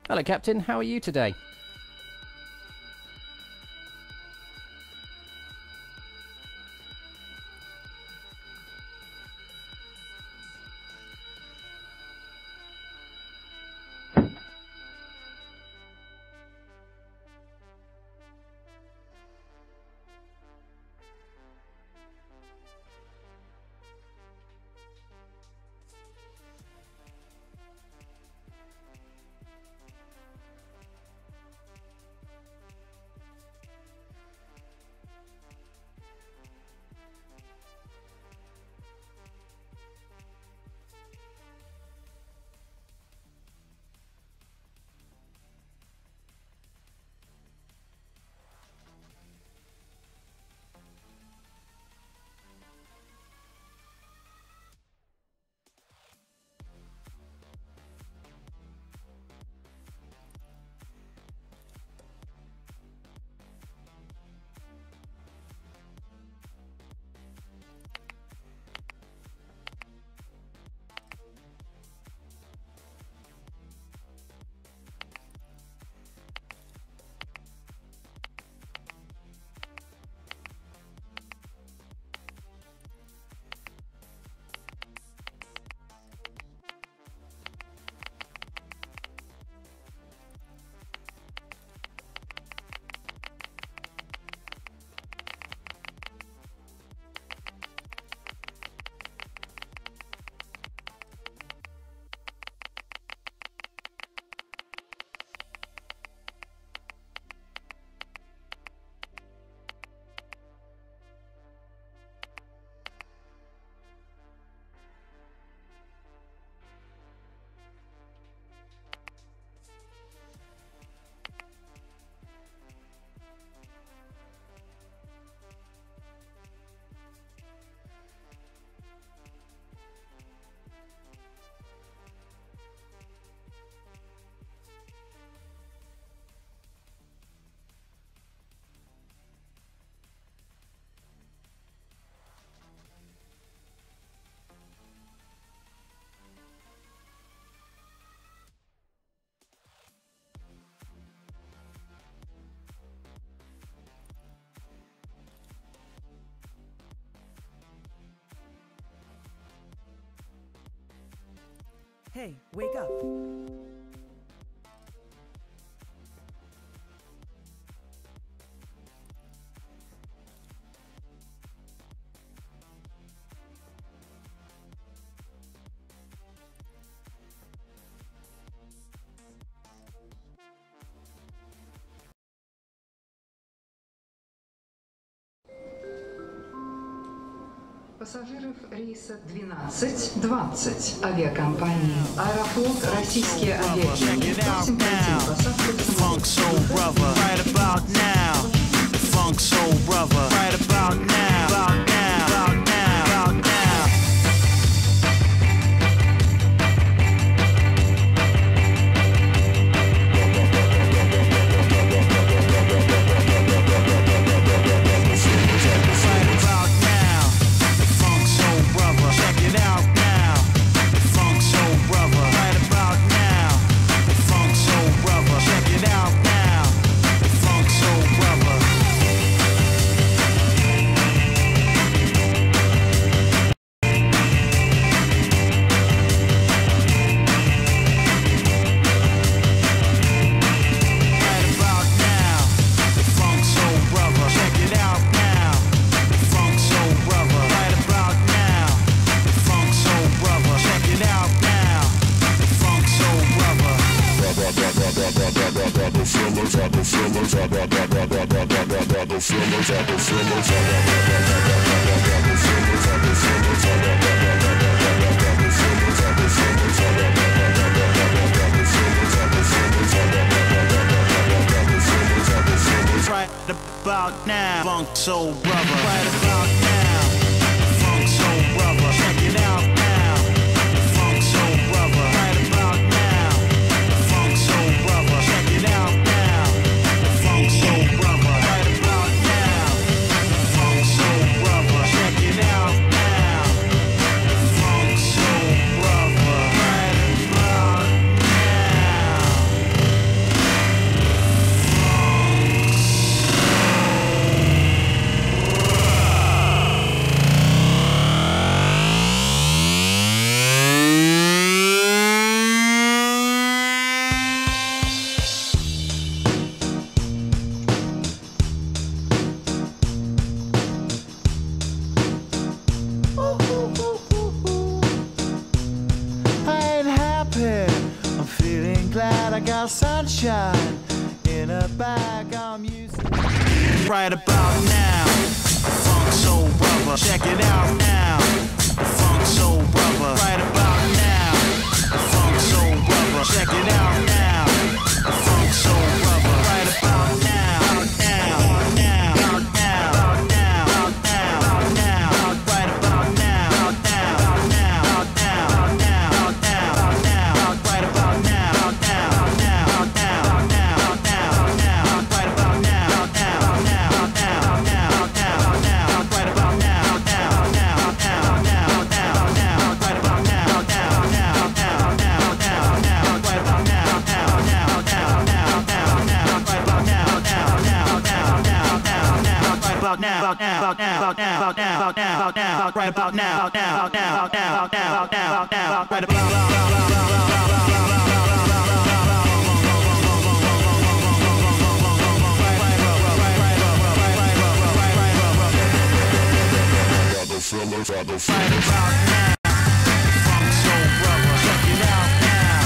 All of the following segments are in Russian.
Hello, Captain. How are you today? Hey, wake up. Пассажиров рейса 1220 авиакомпании «Аэрофлот», российские авиалинии. Просим пройти посадку без about now, funk soul brother. Right about now, funk soul brother. Check it out now, funk soul brother. Right about now, funk soul brother. Check it out now, funk soul brother. Right about now, funk soul brother. Check it out now, funk soul brother. Right about now. glad I got sunshine in a bag. I'm used to Right about now, funk soul brother, check it out now. Funk soul brother, right about now. Funk soul brother, check it out now. Funk soul brother, right about now. Now, now, now, now, now, now, right about now. Now, now, now, now, now, now, right about now. Now, now, now, now, now, now, right about now. Now, now, now, now, now, now, right about now. Now, now, now, now, now, now, right about now. Now, now, now, now, now, now, right about now. Now, now, now, now, now, now, right about now. Now, now, now, now, now, now, right about now. Now, now, now, now, now, now, right about now. Now, now, now, now, now, now, right about now. Right about now, funk soul brother, check it out now.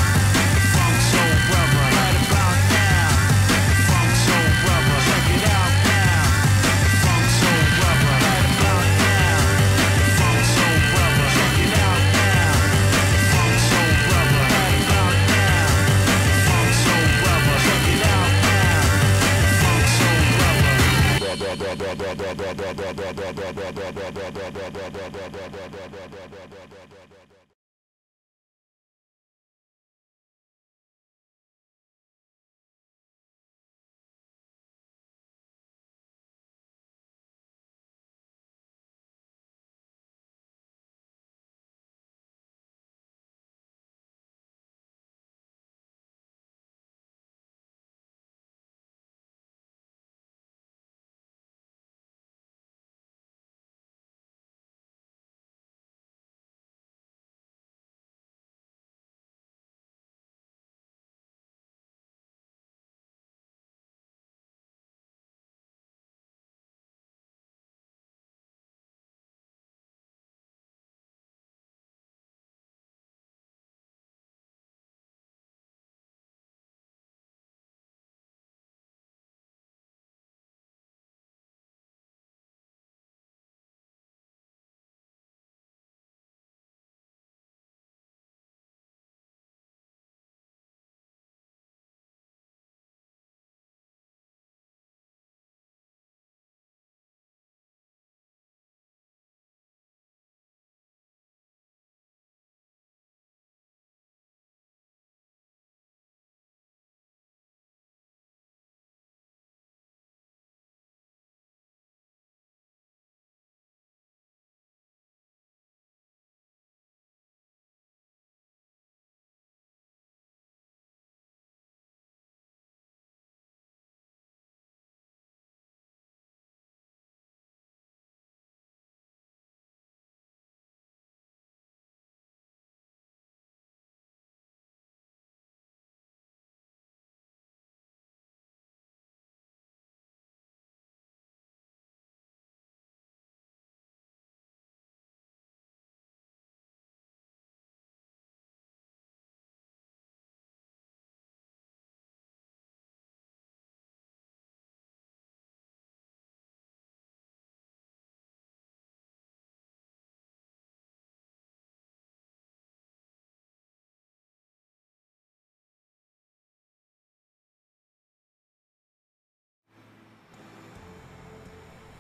Funk soul brother, right about now. Funk soul brother, check it out now. Funk soul brother, right about now. Funk soul brother, check it out now. Funk soul brother, right about now. Funk soul brother, check it out now. Funk soul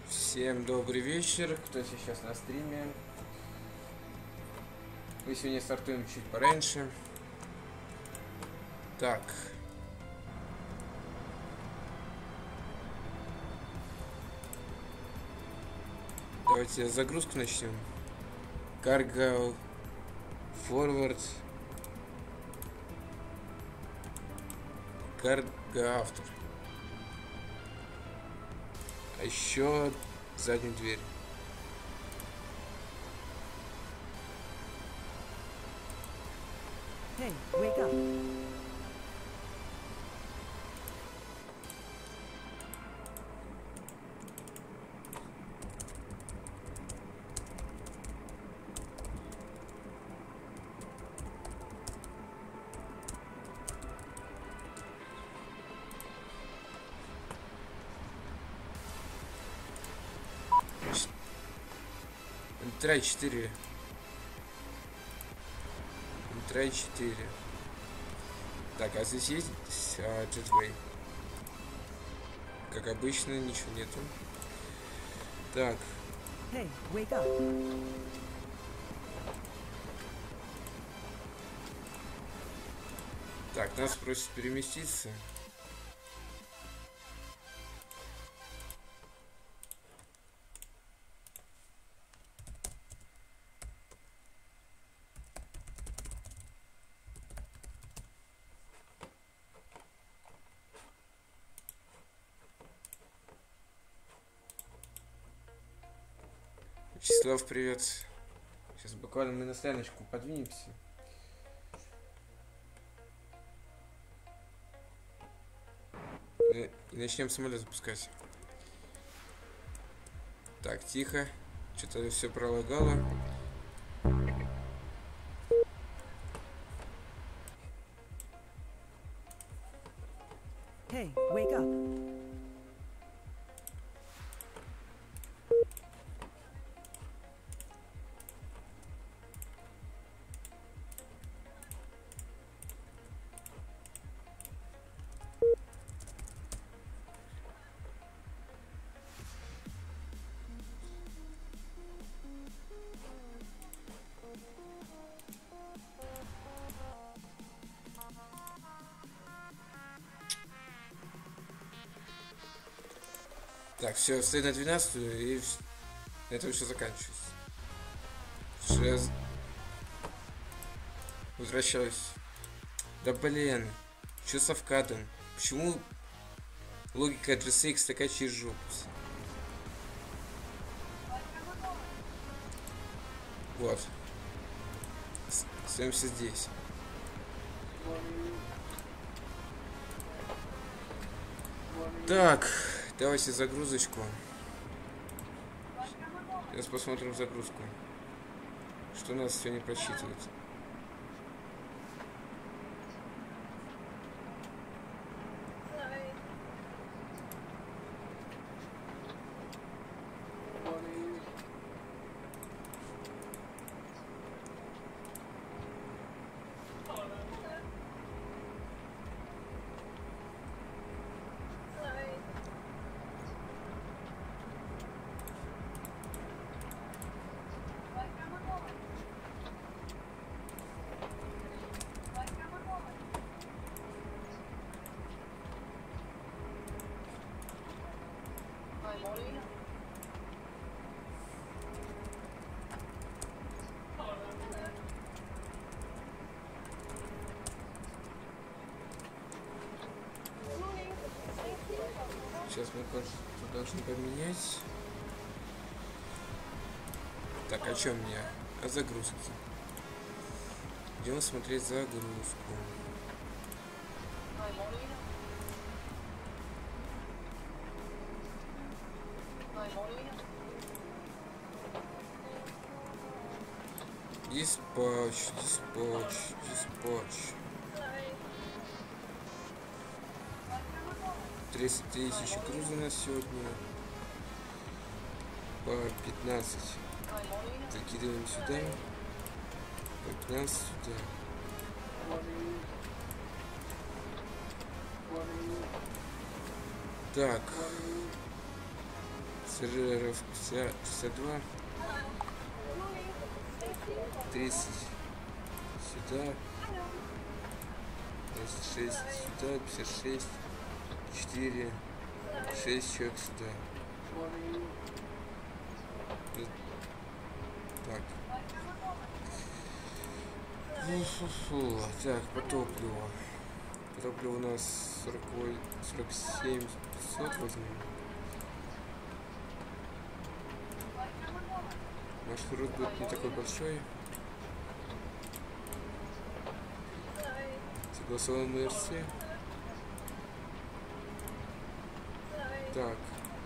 Всем добрый вечер, кто сейчас на стриме. Мы сегодня стартуем чуть пораньше. Так. Давайте загрузку начнем. Cargo Forward. Cargo автор. А еще заднюю дверь. Hey, wake up. Трай 4. Трай 4. Так, а здесь есть джетвей? Как обычно, ничего нету. Так. Hey, wake up. Так, нас просят переместиться. Вячеслав, привет. Сейчас буквально мы на стояночку подвинемся. И начнем самолет запускать. Так, тихо. Что-то все пролагало. Hey, wake up. Так, все, стоит на 12 и на этом все заканчивается. Сейчас возвращаюсь. Да блин, что со вкатом? Почему логика GSX такая через жопу? Вот. Остаемся здесь. Так, давайте загрузочку. Сейчас посмотрим загрузку. Что у нас сегодня просчитывает. Сейчас мы должны поменять. Так, о чем я? О загрузке. Идем смотреть загрузку. Диспатч. 30 тысяч груза на сегодня. По 15 закидываем сюда. По 15 сюда. Так. СРРов 52. 30 сюда. 26 сюда. 56. 4, 6 человек сюда. Так. Фу-фу-фу. Так, по топливу. Топливо у нас 47 500 возьмем. Маршрут будет не такой большой. Согласован МРС. Так,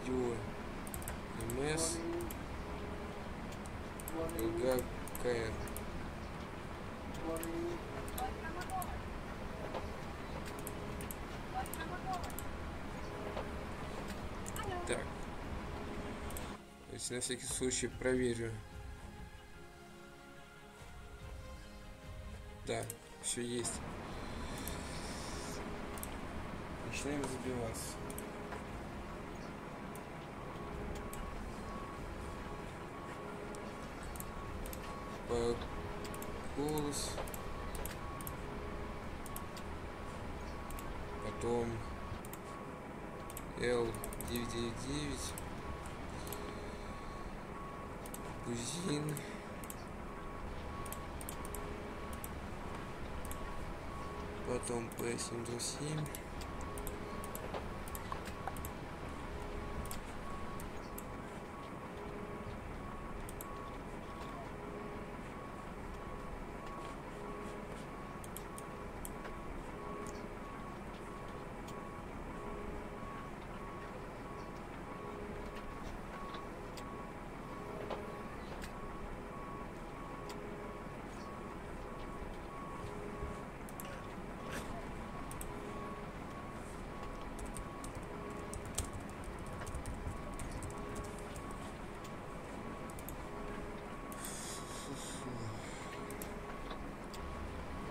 UMMS, LGKR. Так, то есть на всякий случай проверю Все есть. Начинаем забиваться. По голос. Потом L999. Бузин. Потом P727.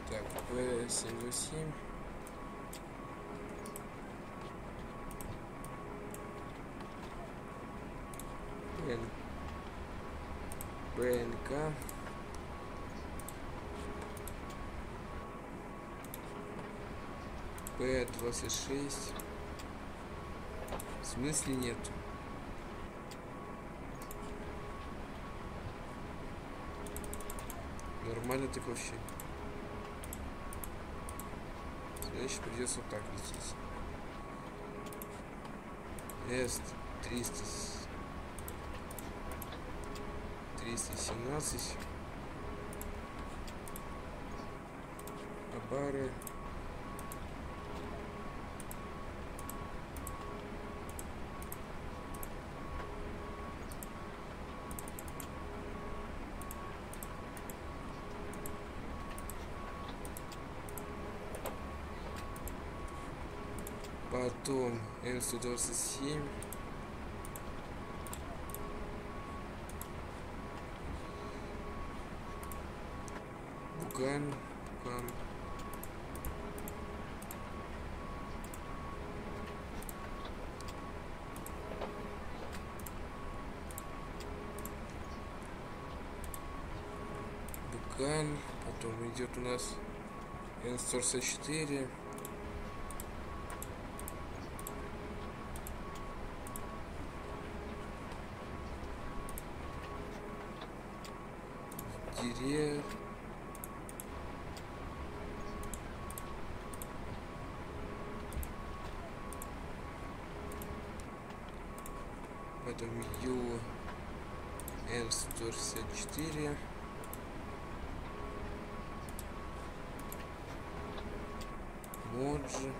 Так, P727. БНК. P26. В смысле нет? Нормально так вообще. Значит, придется вот так лететь. S317. Абары. Потом N777. Буган. Потом идет у нас N777. Деревья. Потом UMMS 164. Моджи.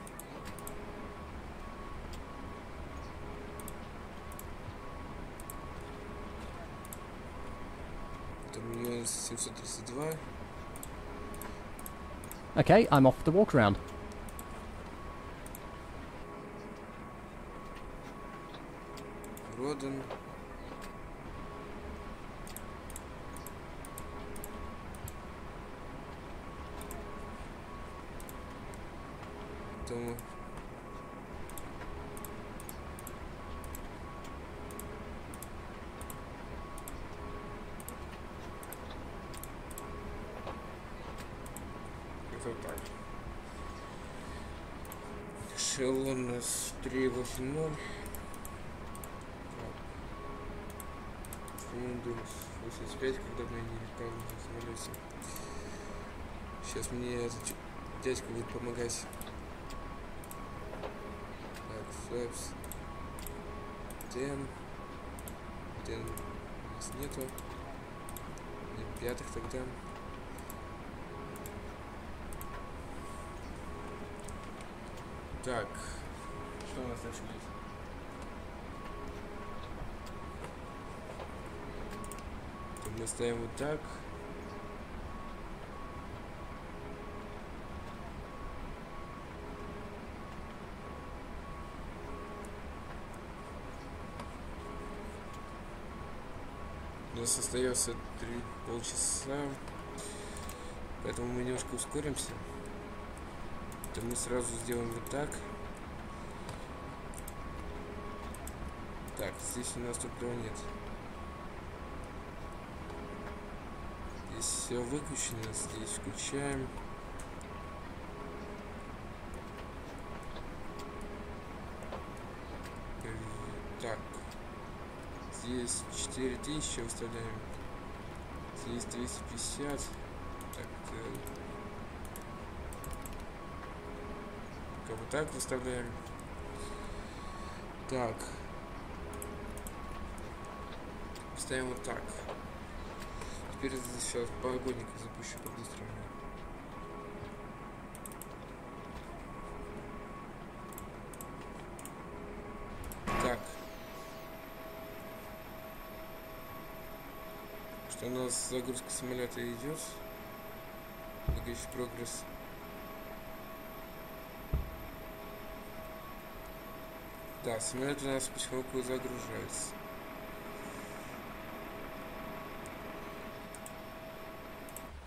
Потом N732. Okay, I'm off the walk around. Роден. Потом это так. Шелон S380. Windows 85, когда мы не летал на самолете. Сейчас мне этот дядька будет помогать. Так, Flaps. Дэн у нас нету. Нет пятых тогда. Так, что у нас дальше будет? Мы ставим вот так. У нас остается полчаса. Поэтому мы немножко ускоримся. То мы сразу сделаем вот так. Так, здесь у нас топлива нет. Здесь все выключено, здесь включаем. Так, здесь 4000 выставляем. Здесь 250. Так, вот так выставляем. Так, ставим вот так. Теперь сейчас погодника запущу по-быстрому. Так, что у нас загрузка самолета идет. Двигающий прогресс. Да, самолет у нас потихоньку загружается.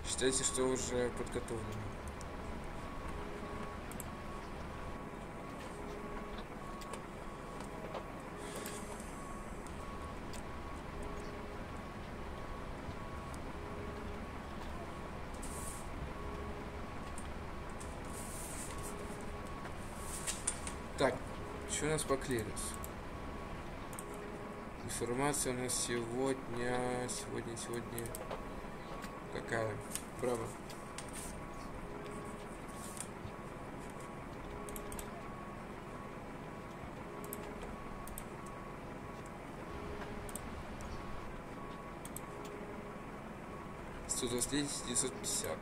Считайте, что уже подготовлено. Так, что у нас по клиренсу? Информация у нас сегодня какая? Браво. Сто 950.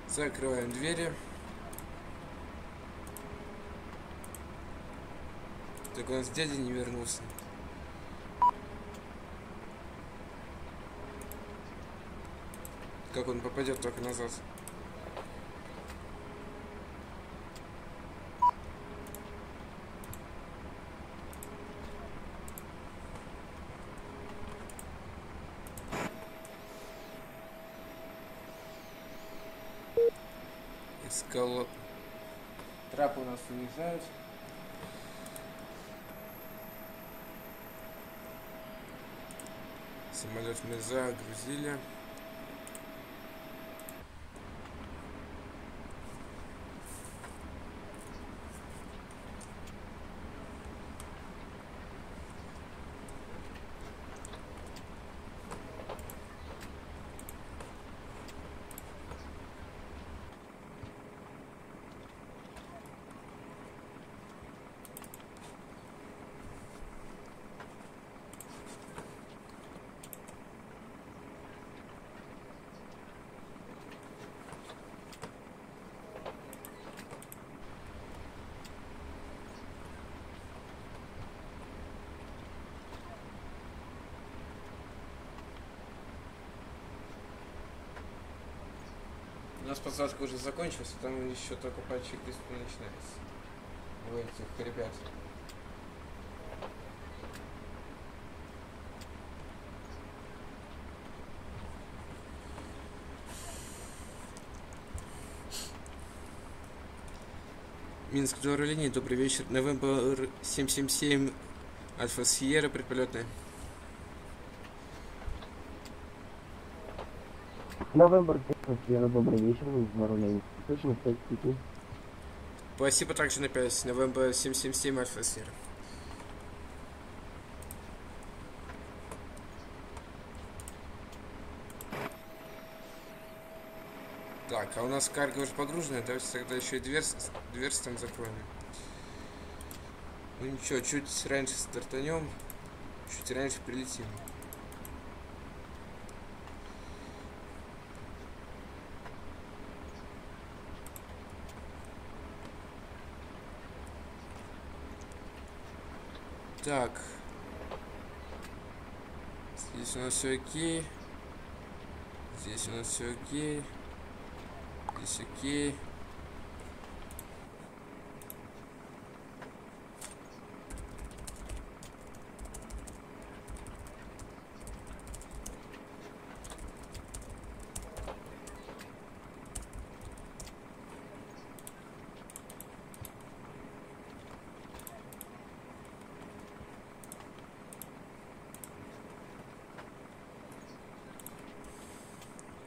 Закрываем двери. Так у нас дядя не вернулся. Как он попадет только назад? Эскалатор. Трапы у нас уезжают. Самолет мы загрузили. У нас посадка уже закончилась, там еще только по чек-листу начинается. У этих ребят. Минск 2 линии, добрый вечер. November 777 Альфа Сьерра, предполетная. November 777, добрый вечер, вы в слышно, 5 степень. Спасибо также на 5. November 777 Альфа Сьерра. Так, а у нас карго уже погружена, давайте тогда еще и дверцы там закроем. Ну ничего, чуть раньше стартанем, чуть раньше прилетим. Так, здесь у нас все окей, здесь у нас все окей. Здесь окей.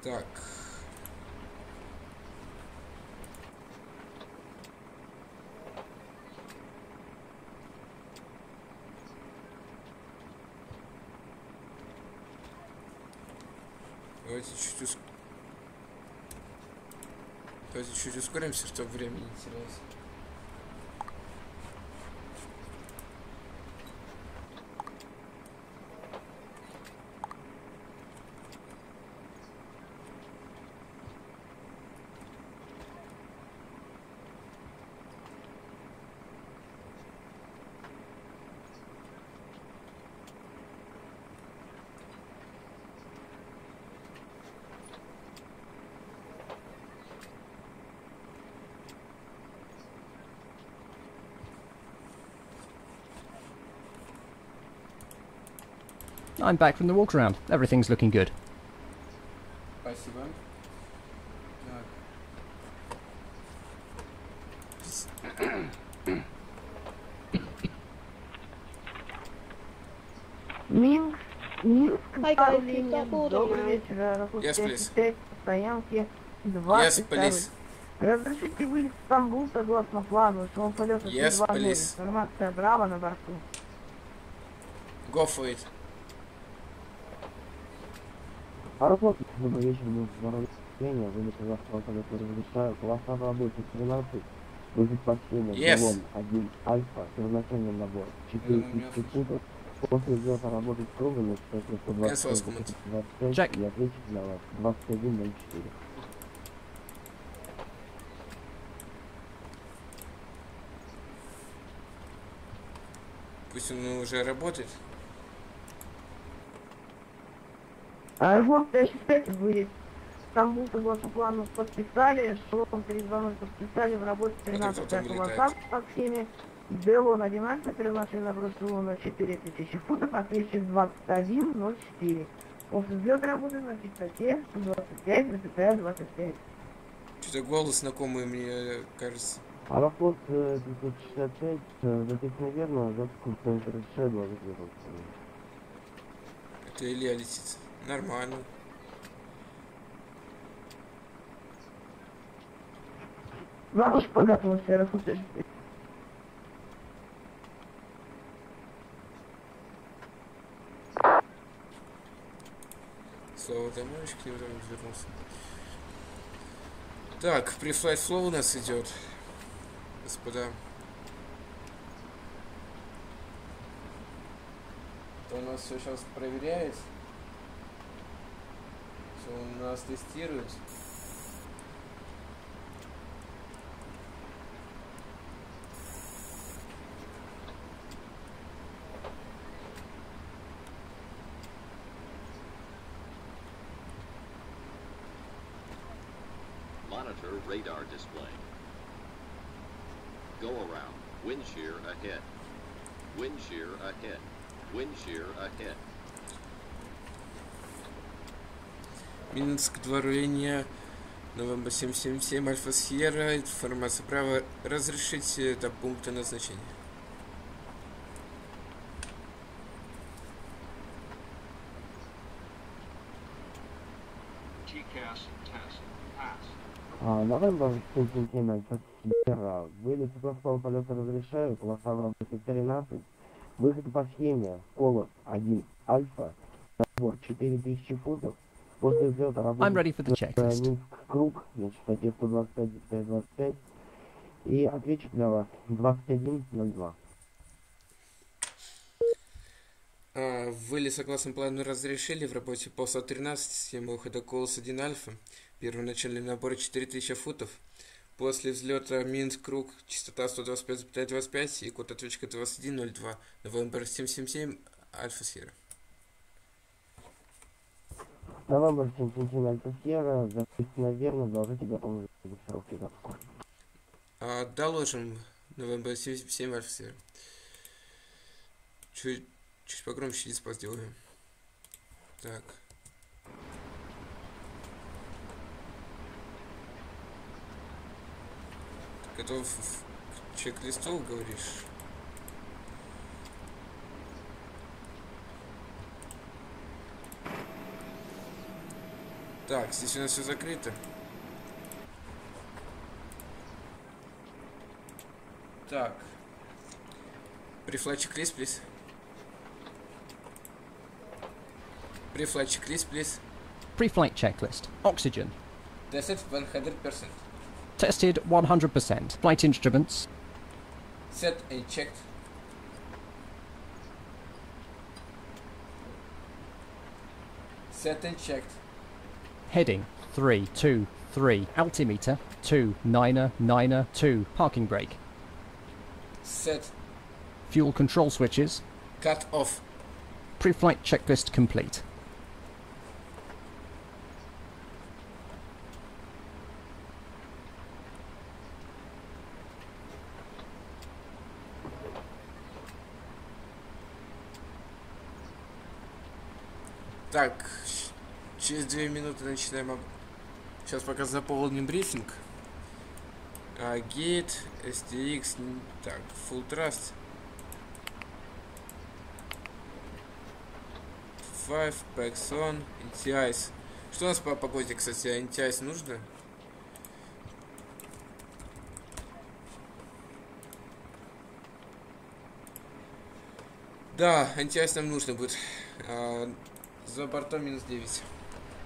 Так. Давайте чуть ускоримся, чтобы времени не терялось. I'm back from the walk around. Everything's looking good. Спасибо. Минск, Hi guys, is that board добрый alright? вечер, Yes, please. стоянки Yes, 22. please. Разрешите вы в Стамбул согласно плану, шел полет Yes, 32 please. Информация Браво на борту. Go for it. Аэрофлот, добрый вечер, был здоровье, вылет завтра полета разрешаю, класс рабочий 13, вызов последний, Yes. Белом 1 Альфа, первоначальный набор, 4000 футов, после взлета работать с кругами, кстати, 125, Check. и ответить для вас 2104. Пусть он уже работает. Аэрофлот Т-65 вылет. Стамбул согласно плану подписали, шелом перезвонок подписали в работе кто 13 там класса по схеме. Белон 11, переношение на бросу на 4000 футов, ответчик 2104. После взлета работы на частоте 125, 25. Что-то голос знакомый мне кажется. Аэрофлот 965, записано верно, запуск центр Шедла. Это Илья летит. Нормально. Ваш подготовился Аэрофлот Т-65. Слава домой, к нему вернулся. Так, префлайт флоу у нас идет. Господа. Это у нас все сейчас проверяет. Все у нас тестирует. Monitor radar display. Go around. Wind shear ahead. Wind shear ahead. Wind shear ahead. Минск 2 линия. Новембер 777 Альфа Сьерра. Информация право разрешить до пункта назначения. Новембер 777 Альфа Сьерра. Вылет с простого полета разрешаю, полоса в рамке 13. Выход по схеме, полос 1 Альфа, набор 4000 футов. После взлета I'm ready for the checklist. Минск круг, на частоте 125-25, и ответчик для вас 2102. Вылет согласно плану разрешили в работе полоса 13, схема выхода колос 1 Альфа. Первоначальный набор 4000 футов. После взлета Минск круг, частота 125-25 и код ответчика 2102. Новембер 777 Альфа Сьерра. Новембер 777 Альфа Сьерра, записано верно, доложите готовность к сроке запуска. Доложим Новембер 777 Альфа Сьерра. Чуть погромче диспас сделаем. Так. Готов к чек-листу, говоришь? Так, здесь у нас все закрыто. Так. Pre-flight checklist, please. Pre-flight checklist, please. Pre-flight checklist. Oxygen. Tested 100%. Tested 100%. Flight instruments. Set and checked. Set and checked. Heading 323. Altimeter 2992. Parking brake. Set. Fuel control switches. Cut off. Pre-flight checklist complete. Так, через 2 минуты начинаем. Сейчас пока заполним брифинг. Gate, STX, так, Full Trust. 5, Paxon, NTIs. Что у нас по погоде, кстати, NTIs нужно? Да, NTIs нам нужно будет. За бортом минус 9.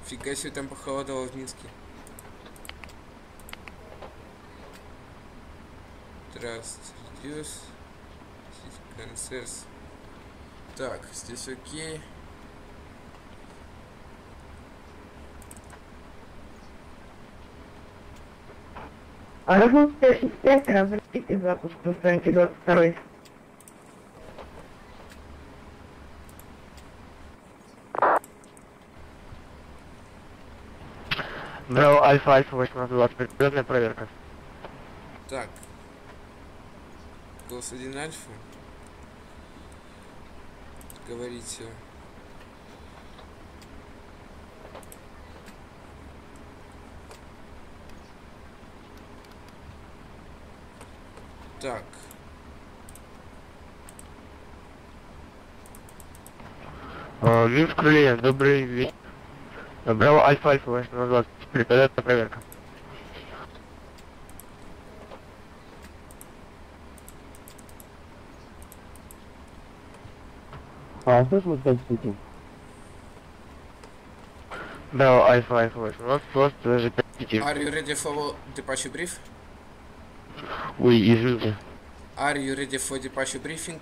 Фига себе, там похолодало в Минске. Trust, reduce, concerns. Так, здесь окей. Аэрофлот 5 разрешите запуск на странице 22. Браво, Альфа, 820, предупрежденная проверка. Так. Голос 1 Альфа. Говорите. Так. Минск крылья, добрый вечер. Браво, Альфа, 820, предупрежденная проверка. Слышно, сказать, пути? Браво, Альфа, 820, просто даже 5 пути. Are you ready for departure brief? Ой, извините. Are you ready for departure briefing?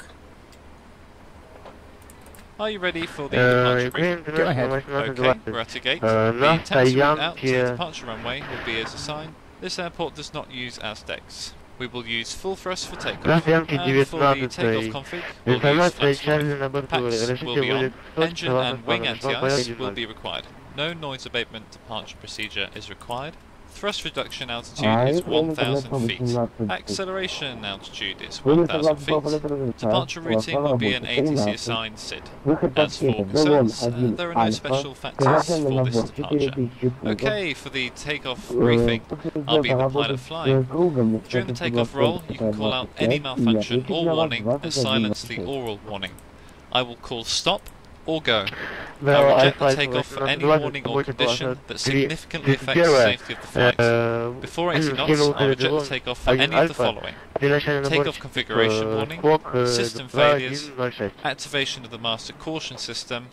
Are you ready for the departure briefing? Go ahead. Okay, we're at a gate. The taxi route out to the departure runway will be as assigned. This airport does not use ASDEX. We will use full thrust for takeoff, and for the takeoff config, we'll use FlexWave. PAX will be on. Engine and wing anti-ice will be required. No noise abatement departure procedure is required. Thrust reduction altitude is 1,000 feet. Acceleration altitude is 1,000 feet. Departure routing will be an ATC assigned SID. As for concerns, there are no special factors for this departure. Okay, for the takeoff briefing, I'll be the pilot flying. During the takeoff roll, you can call out any malfunction or warning and silence the oral warning. I will call stop or go. I reject the takeoff for any warning or condition that significantly affects the safety of the flight. Before 80 knots, I'll reject the takeoff for any of the following: takeoff configuration warning, system failures, activation of the master caution system,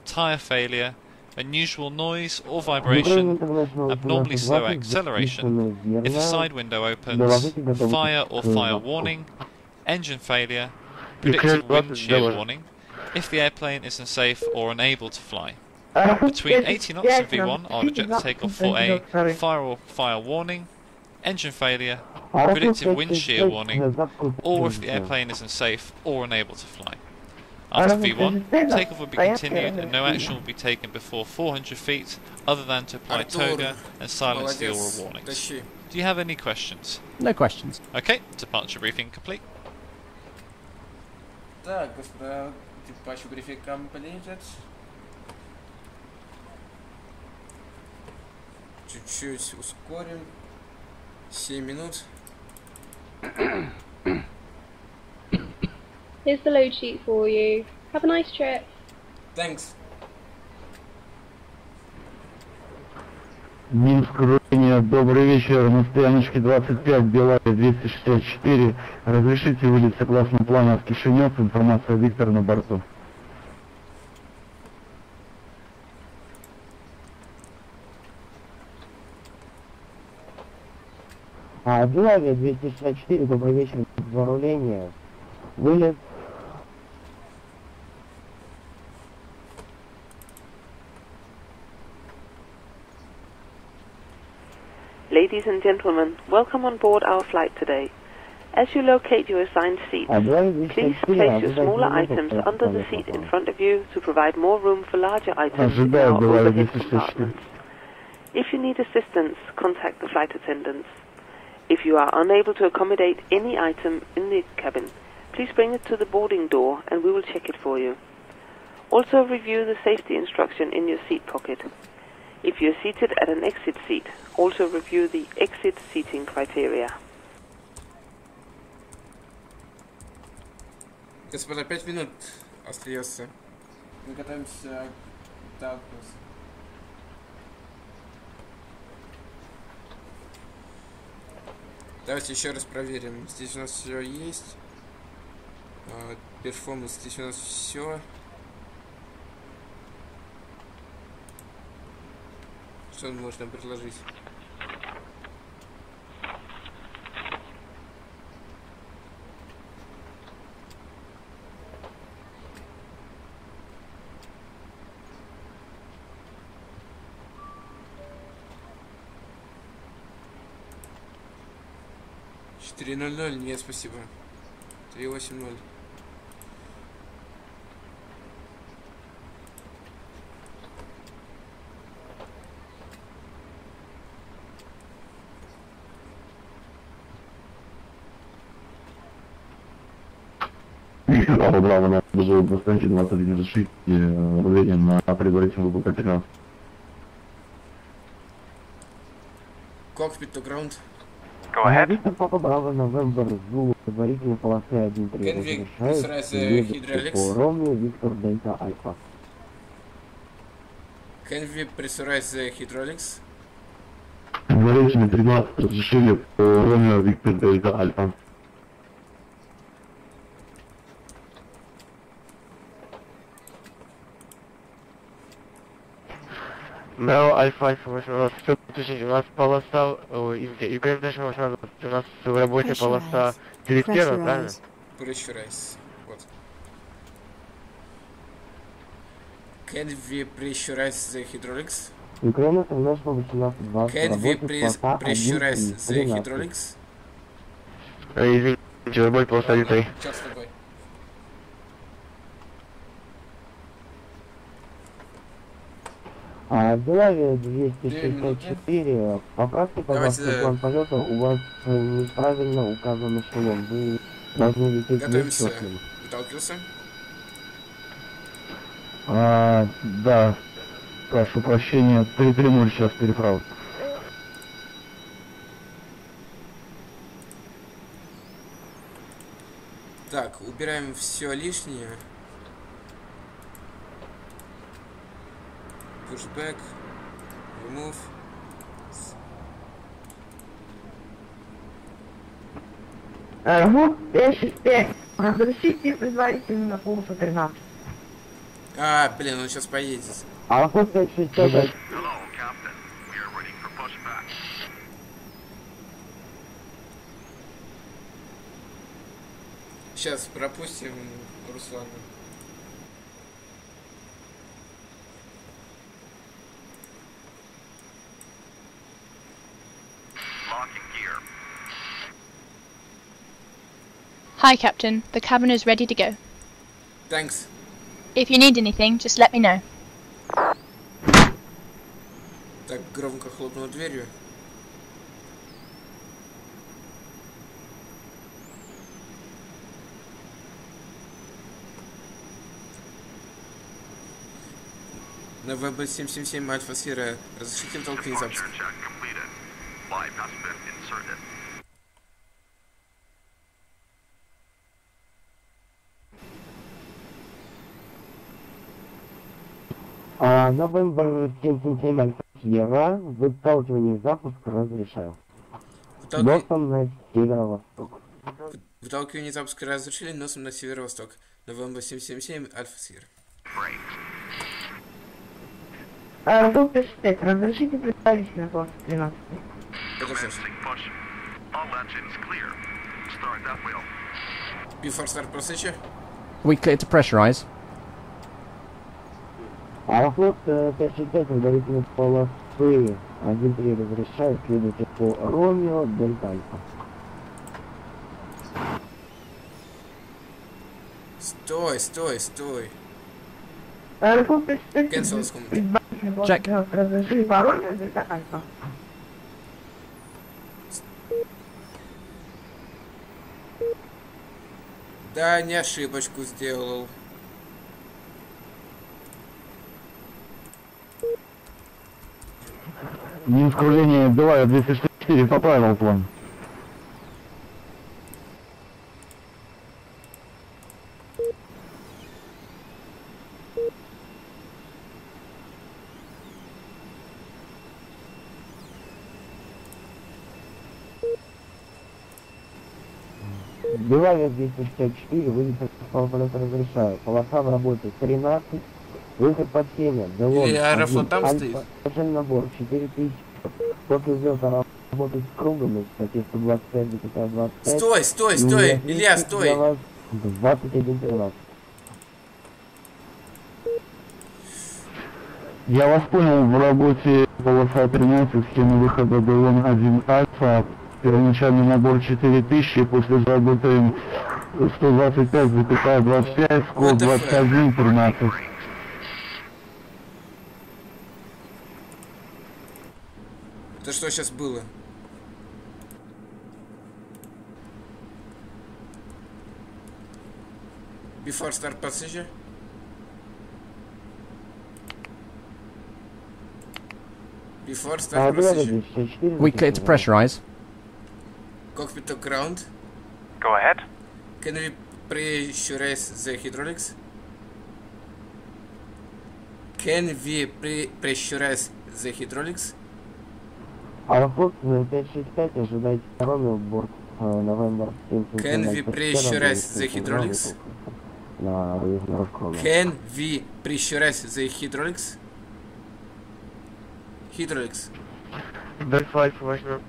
tyre failure, unusual noise or vibration, abnormally slow acceleration, if a side window opens, fire or fire warning, engine failure, predicted wind shear warning, if the airplane is unsafe or unable to fly. Between 80 knots and V1, I'll reject the takeoff for a fire or fire warning, engine failure, predictive wind shear warning, or if the airplane is unsafe or unable to fly. After V1, takeoff will be continued and no action will be taken before 400 feet other than to apply toga and silence the oral warnings. Do you have any questions? No questions. Okay, departure briefing complete. Так, господа, departure briefing completed. Чуть-чуть ускорим. 7 минут. Here's the load sheet for you. Have a nice trip. Thanks. Минск, Руэния, добрый вечер. На стояночке 25, Белая 264. Разрешите вылет согласно плану в Кишинев. Информация Виктор на борту. Белавия 264, добрый вечер, вооружение. Вылет. Ladies and gentlemen, welcome on board our flight today. As you locate your assigned seat, please place your smaller items under the seat in front of you to provide more room for larger items in our overhead compartments. If you need assistance, contact the flight attendants. If you are unable to accommodate any item in the cabin, please bring it to the boarding door and we will check it for you. Also review the safety instruction in your seat pocket. If you are seated at an exit seat, also review the exit seating criteria. Господа, 5 минут остается. Мы готовимся к Далкусу. Давайте еще раз проверим. Здесь у нас все есть. Перформанс, здесь у нас все. Что можно предложить? $4.00, нет, спасибо. 3.80. Браво, на базовой пространстве 21 разрешить уверен на предварительную глубоко 13. Cockpit to ground. Go ahead. Bravo, November, Zulu, предварительная полоса 1.3. Can we pressurize the hydraulics? Romeo, Victor, Delta, Alpha. Can we pressurize the hydraulics? Предварительно 13 разрешили по Romeo, Victor, Delta, Alpha. No, Alpha Information, у нас все уточнить, у нас полоса, Ukraine National 18, у нас в работе полоса 31, правильно? Pressurize. Вот. Can we pressurize the hydraulics? Ukraine National 18, Can we please pressurize the hydraulics? Извините, работе полоса 1.3. Сейчас с тобой. Белавия 264, поправьте, пожалуйста, план полета, у вас неправильно указан эшелон, вы должны лететь Готовимся. вместе. Выталкивался. Да, прошу прощения, 330 сейчас переправил. Так, убираем все лишнее. Pushback. Remove. Вот 565. Разрешите предварительно на полосу 13. Блин, он сейчас поедет. Вот 565. Сейчас пропустим Руслана. Hi, Captain. The cabin is ready to go. Thanks. If you need anything, just let me know. Так громко хлопнула дверью. На ВБ-777 Альфа Сьерра разрешите втолкни запуск. Новембер 777 Альфа Сьерра, выталкивание запуска разрешаю. Носом на северо-восток. Выталкивание запуска разрешили, носом на северо-восток. Новембер 777 Альфа Сьерра. Тут 565. Разрешите представить на полосу 13. Before start procedure. We clear to pressurize. Аэрофлот 565 предварительной полосы 1-3 разрешает, следуйте по Ромео Дельта Альфа. Стой. Аэрофлот 565. Cancel с комнаты. Check. Разрешили по Ромео Дельта Альфа. Да, не ошибочку сделал. Минус кружение Белая 264, поправил план. Белая 264, выход по полету разрешаю. Полоса в работе 13, выход под 7, Или аэрофлот там стоит? Набор 4000. После взлета работать с кругом, кстати, 125, 25. Стой, Илья, стой. 21-13. Я вас понял, в работе полоса 13, схема выхода ДЛН 1 Альфа, первоначальный набор 4000, после заработаем 125,25, скол 21-13. Это что сейчас было? Before start procedure. Before start procedure. We clear to pressurize. Cockpit to ground. Go ahead. Can we pressurize the hydraulics? Can we pressurize the hydraulics? Аэрофлот 565, ожидайте Ромео, борт Новембер 777. Can we pressurize the hydraulics? Can we pressurize the hydraulics? Hydraulics. Дельта 8.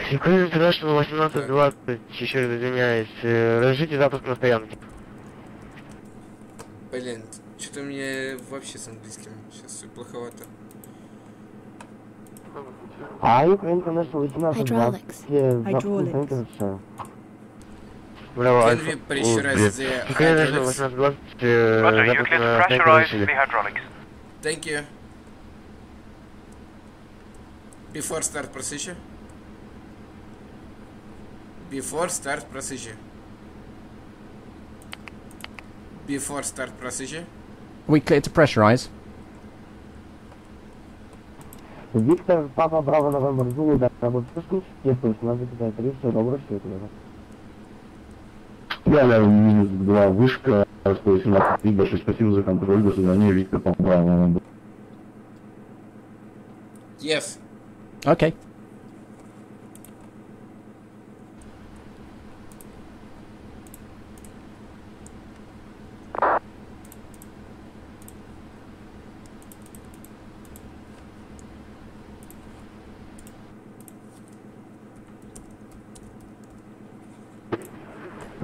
Секунду International 1820, еще раз извиняюсь. Разрешите запуск на стоянке. Блин, что-то мне вообще с английским сейчас все плоховато. Ukraine International 1820. Браво, Can we pressurize the hydraulics? Roger, you can pressurize the hydraulics. Thank you. Before start procedure. Before start procedure. Before start procedure. We clear to pressurize. Виктор, папа, право на выбор Зулу, да, работает пуск, не пусть, надо кидать рис, добро, все это. Я минус 2 вышка, 118 Виктор, спасибо за контроль, до свидания, Виктор, по правилам. Yes. Okay.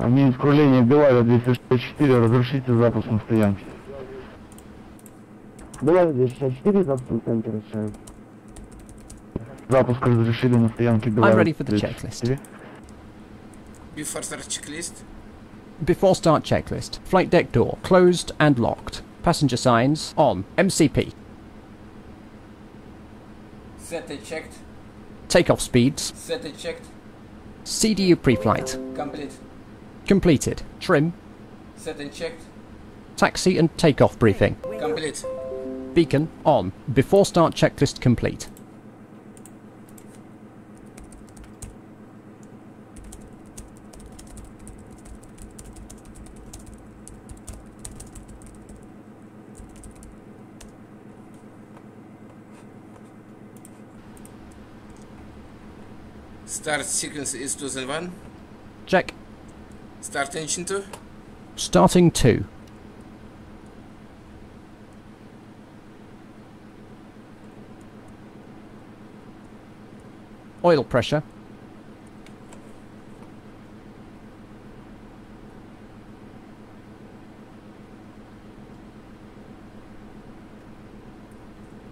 Минус круление Белави 264, разрешите запуск на стоянке. Белави 264, запуск на стоянке решаем. Запуск разрешили на стоянке Белави. I'm ready for the checklist. Before start checklist. Before start checklist. Flight deck door closed and locked. Passenger signs on. MCP. Set and checked. Takeoff speeds. Set and checked. CDU pre-flight. Complete. Completed. Trim. Set and checked. Taxi and takeoff briefing. Complete. Beacon on. Before start checklist complete. Start sequence is 2001. Check. Start engine 2. Starting 2. Oil pressure.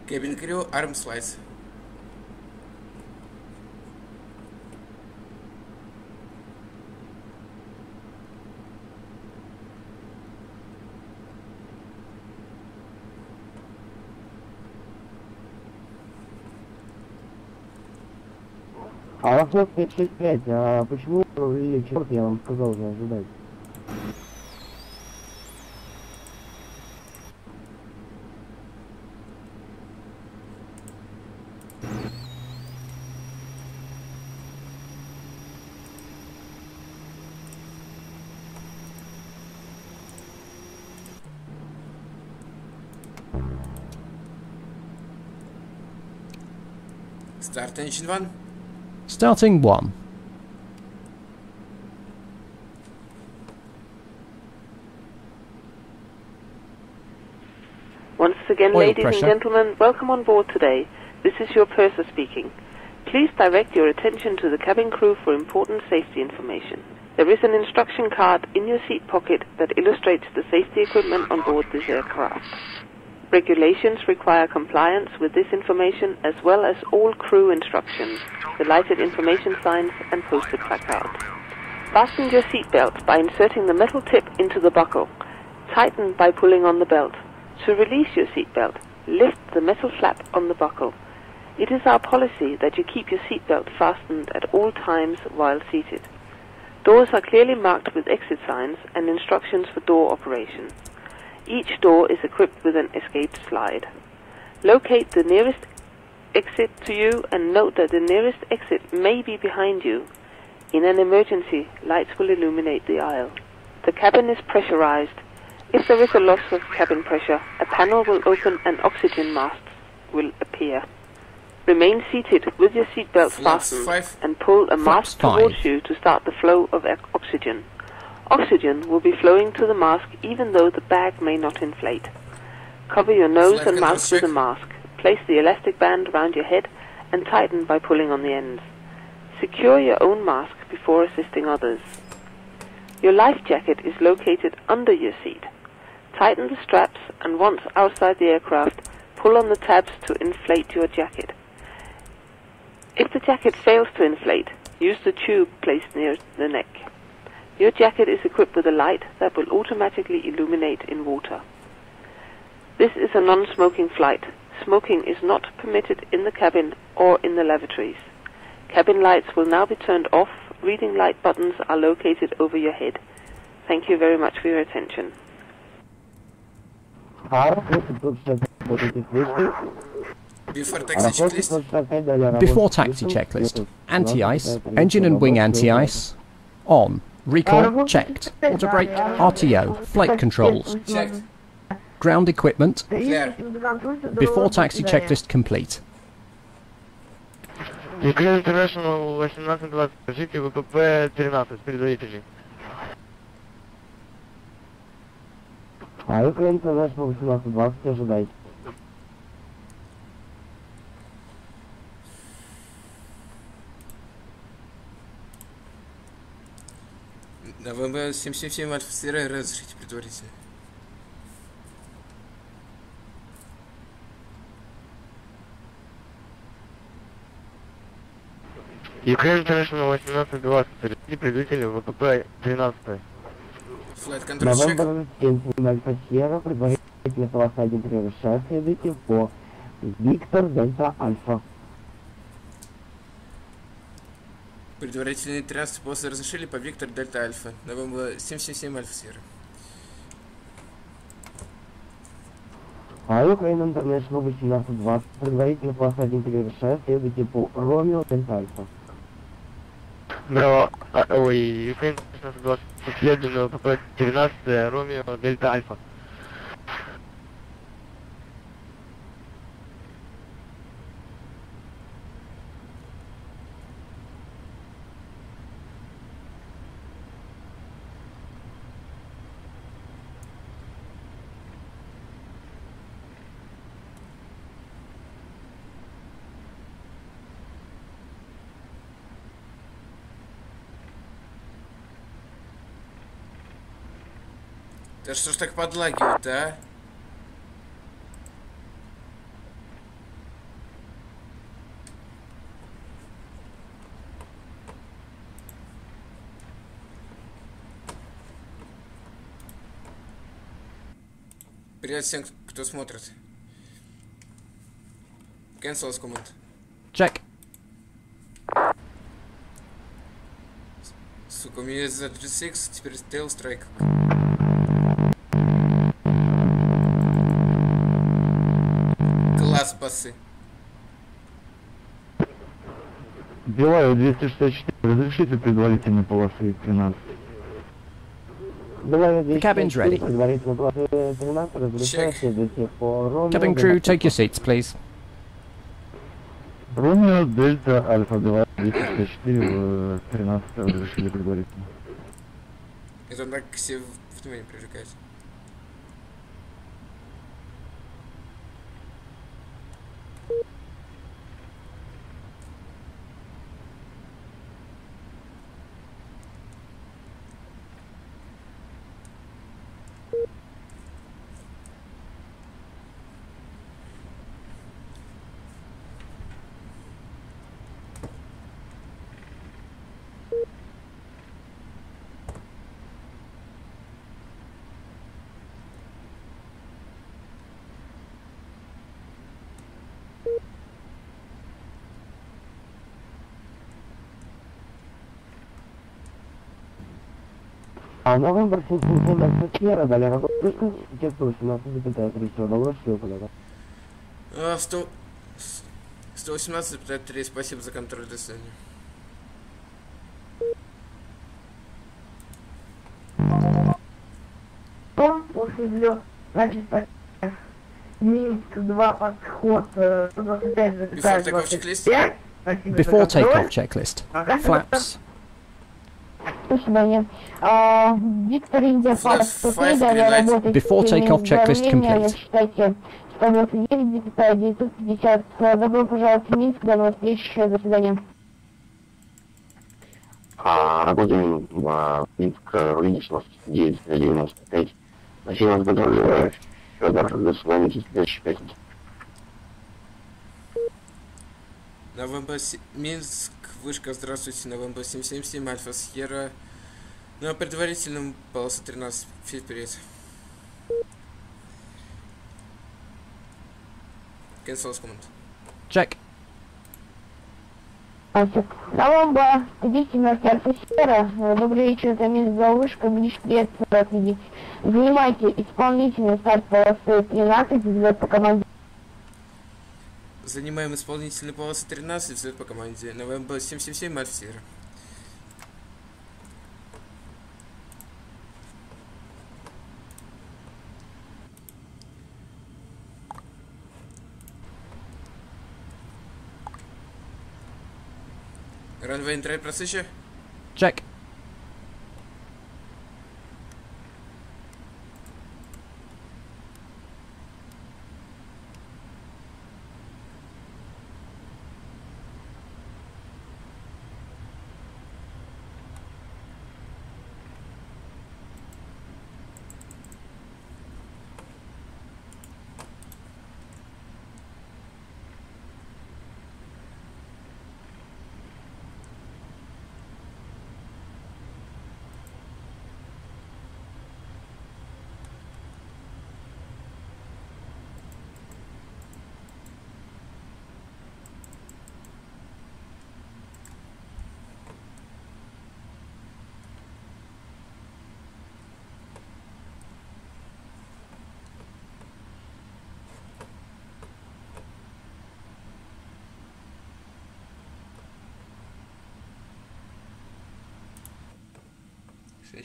Cabin crew arm slides. А вопрос 565, а почему или черт, я вам сказал уже ожидать. Start engine 1. Starting 1. Once again, Oil ladies pressure. and gentlemen, welcome on board today. This is your purser speaking. Please direct your attention to the cabin crew for important safety information. There is an instruction card in your seat pocket that illustrates the safety equipment on board this aircraft. Regulations require compliance with this information as well as all crew instructions, the lighted information signs and posted placards. Fasten your seatbelt by inserting the metal tip into the buckle. Tighten by pulling on the belt. To release your seatbelt, lift the metal flap on the buckle. It is our policy that you keep your seatbelt fastened at all times while seated. Doors are clearly marked with exit signs and instructions for door operation. Each door is equipped with an escape slide. Locate the nearest exit to you and note that the nearest exit may be behind you. In an emergency, lights will illuminate the aisle. The cabin is pressurized. If there is a loss of cabin pressure, a panel will open and oxygen masks will appear. Remain seated with your seatbelt fastened and pull a mask towards you to start the flow of oxygen. Oxygen will be flowing to the mask even though the bag may not inflate. Cover your nose and mouth with a mask. Place the elastic band around your head and tighten by pulling on the ends. Secure your own mask before assisting others. Your life jacket is located under your seat. Tighten the straps and once outside the aircraft, pull on the tabs to inflate your jacket. If the jacket fails to inflate, use the tube placed near the neck. Your jacket is equipped with a light that will automatically illuminate in water. This is a non-smoking flight. Smoking is not permitted in the cabin or in the lavatories. Cabin lights will now be turned off. Reading light buttons are located over your head. Thank you very much for your attention. Before taxi checklist. Anti-ice, engine and wing anti-ice. On. Recall checked. Auto brake, RTO, flight controls. Checked. Ground equipment. Clear. Before taxi checklist complete. Ukraine International 1820, житель ВПП 13, предварительный. Ukraine International 1820, ожидайте. На ВМ-777 Альфа Сьерра разрешите предварительно. Ukraine International 1820, жители предварительный ВПП 13. Flight control check. November 777 Альфа Сьерра, предварительная полоса 136, следуйте по Виктор Дельта Альфа. Предварительный 13 после разрешили по Виктор Дельта Альфа. Новембр 777 Альфа Сьерра. Ukraine International 1820, предварительная полоса 136, следуйте по Ромео Дельта Альфа. Браво, ой, Ukraine 1820, следовательно ВПП 13, Ромео Дельта Альфа. Да что ж так подлагивает, а? Привет всем, кто смотрит. Cancel as command. Check. Сука, у меня есть Z36, теперь Tail Strike. Класс, басы. Белая 264, разрешите предварительные полосы 13. The cabin's ready. Cabin crew, take your seats, please. Ромео Дельта Альфа, Белая 264, 13 разрешили предварительно. Это так все внимание привлекает. А November 777 Сьерра, далее работает тексту 18,3, долларов, ссылка, да. 118,3, спасибо за контроль движения. После взлета, значит, Минск 2 подход 125,25. Before takeoff checklist. Flaps. Before takeoff checklist complete. Добро пожаловать в Минск, до новых встреч, до свидания. Работаем в Минск, Леничного 995. Насилие вас готовы, Федор, до свидания, следующей пятницы. Новембр Минск, вышка, здравствуйте, Новембр 777 Альфа Сьерра. Ну, а предварительно полоса 13 фит вперед. Cancel команд. Check. Коломбо, 217 Альфа-Сера. Добрый вечер, это мисс Головышка, Ближкет, рад видеть. Занимайте исполнительный старт полосы 13, взлет по команде. Занимаем исполнительный полосы 13, взлет по команде. Новембер 777 Альфа-Сера. Runway and trade procedure. Check.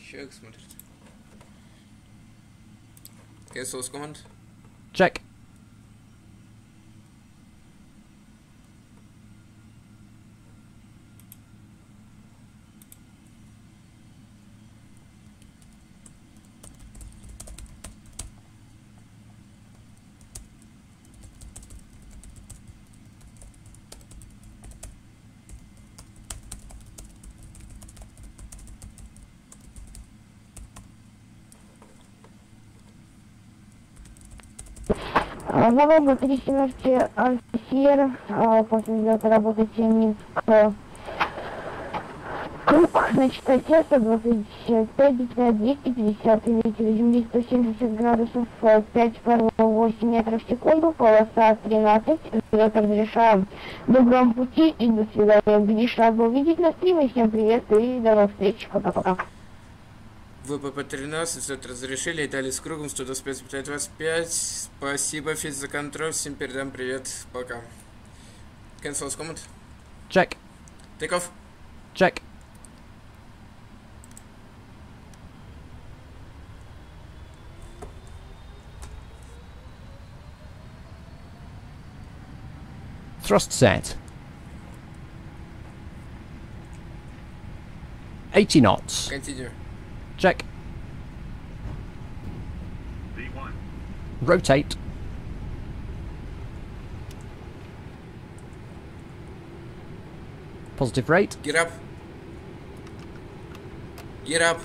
Человек смотрит. Cancel команд. Check. Новембер 317 Альфа-Сера. После взлета работайте Минск. Круг на частоте 125, 250, ветер земли 170 градусов, 5,8 метров в секунду, полоса 13, взлет разрешаем. Доброго пути и до свидания. Будешь рад был видеть на стриме. Всем привет и до новых встреч. Пока-пока. ВПП-13, взлет разрешили и дали с кругом 125,25. Спасибо, Физ, за контроль. Всем передам привет. Пока. Cancel команд. Check. Take off. Check. Thrust set. 80 knots. Continue. Check. V1. Rotate. Positive rate. Get up. Get up.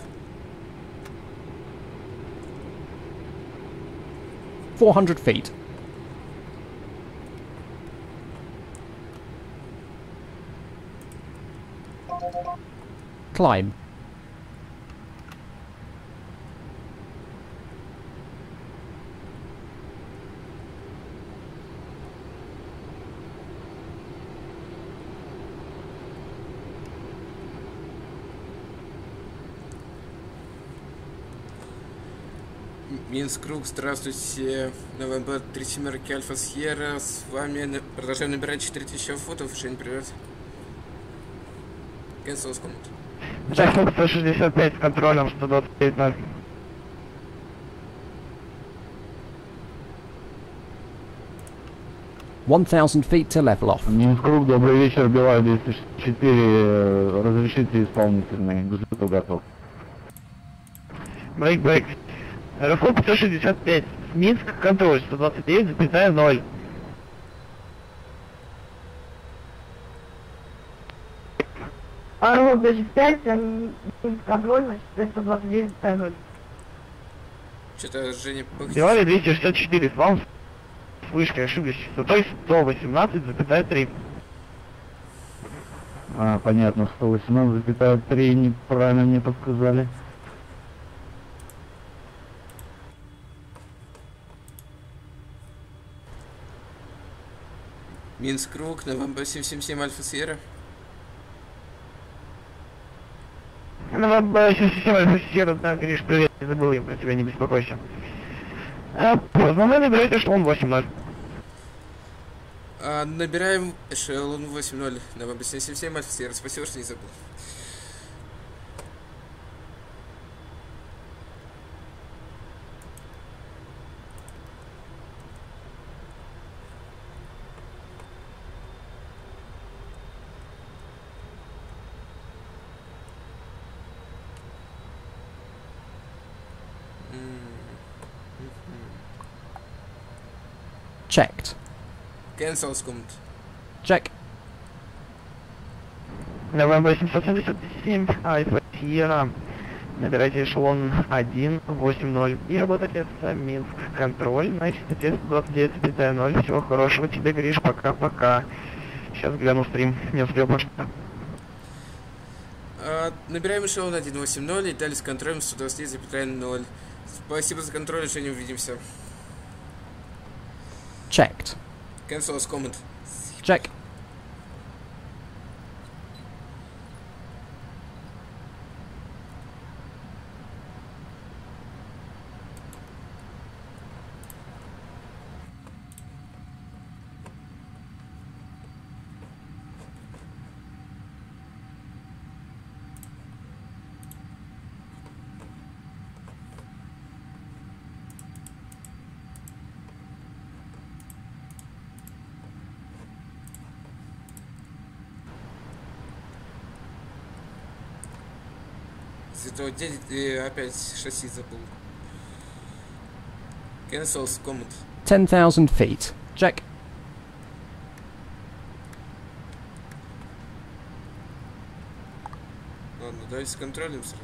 400 feet. Climb. Минск Круг, здравствуйте. Новембер 37 Альфа Сьерра. С вами продолжаем набирать 4000 футов. Жень, привет. Cancel команд. Джексон 165 с контролем 129.0. feet to level off. Минск Круг, добрый вечер, Белая 204, разрешите исполнительный, взлету готов. Брейк. Аэрофлот 165. Минск, контроль 129,0. Орлов 25, контроль, 129,0. Что-то Женя пыхтит. Белая 264, с вам с вышкой ошиблись. Частотой 118,3. Понятно, 118,3, неправильно мне подсказали. Минск Круг, Новембер 777 Альфа Сьерра. Новембер 777 Альфа Сьерра, да, Гриш, привет, не забыл я про тебя, не беспокойся. Поздно, вы набираете эшелон 8.0. Набираем эшелон 8.0, Новембер 777 Альфа Сьерра, спасибо, что не забыл. Checked. Cancel скомнат. Check. Новембер 777 Альфа Сьерра. Набирайте эшелон 1.8.0 и работайте с Минск контроль на частоте 129,0. Всего хорошего тебе, Гриш, пока-пока. Сейчас гляну стрим, не успел просто. Набираем эшелон 1.8.0 и далее с контролем 129,0. Спасибо за контроль, еще не увидимся. Checked. Cancel as comment. Check. Зато дядя опять шасси забыл. Cancel comment. 10,000 feet. Check. Ладно, давайте с контролем сразу.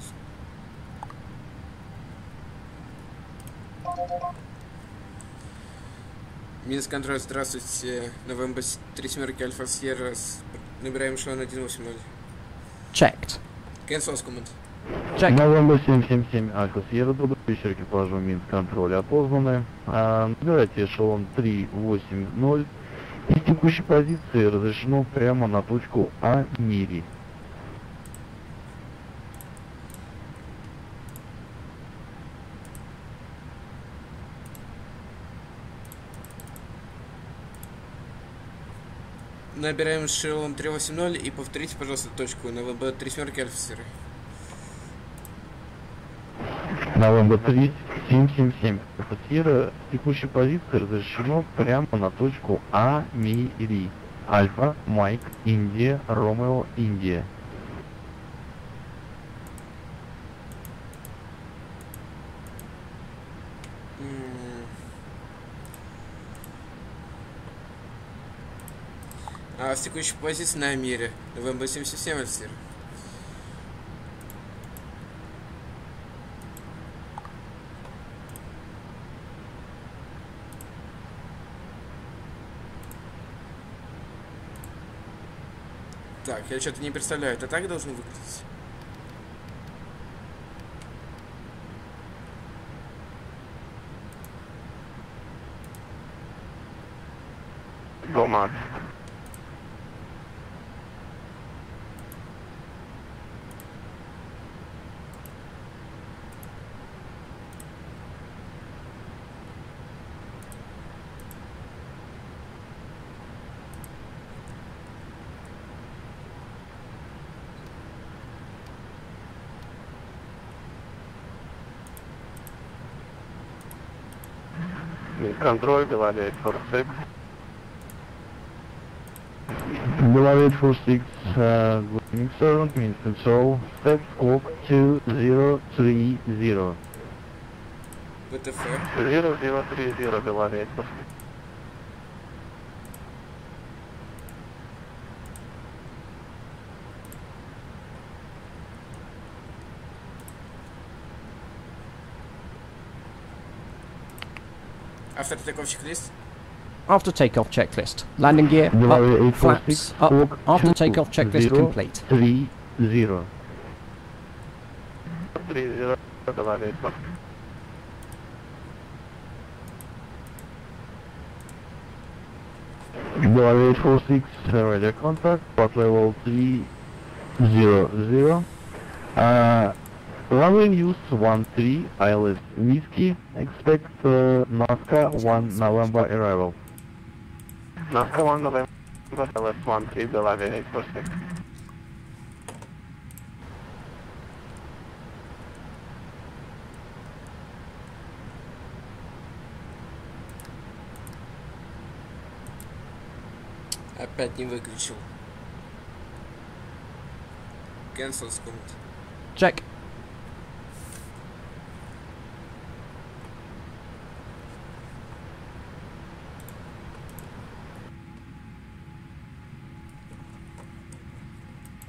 Минск контроль, здравствуйте. Новембер 3 Альфа Сьерра. Набираем эшелон 1.8.0. Checked. Cancel comment. Check. Новембер 777 Альфа Сьерра, добрый вечер, экипажу Минск контроль опознаны. Набирайте эшелон 3.8.0. И текущей позиции разрешено прямо на точку А Мири. Набираем эшелон 3.8.0 и повторите, пожалуйста, точку Новембер 3 Альфа Сьерра. Новембер 777 Альфа Сьерра, текущей позиции разрешено прямо на точку А Мири. Альфа, Майк, Индия, Ромео, Индия. С текущей позиции на Амире. Новембер 777 Альфа Сьерра. Так, я что-то не представляю, это так должно выглядеть? Дома. Контроль, Беловеж 46. Беловеж 46, good servant, means control, step scope 2030. ВТФ. 0030, Беловеж. Автостыковщик лист? After takeoff checklist. Landing gear up, flaps up. After takeoff checklist complete. 30. 30, говорит. Delay 46, radio contact, port level 300. Runway use 13, ILS Whiskey, expect Nazca 1 November arrival. Nazca 1 November, ILS 13, delay 846. Опять не выключил. Cancel секунд. Check.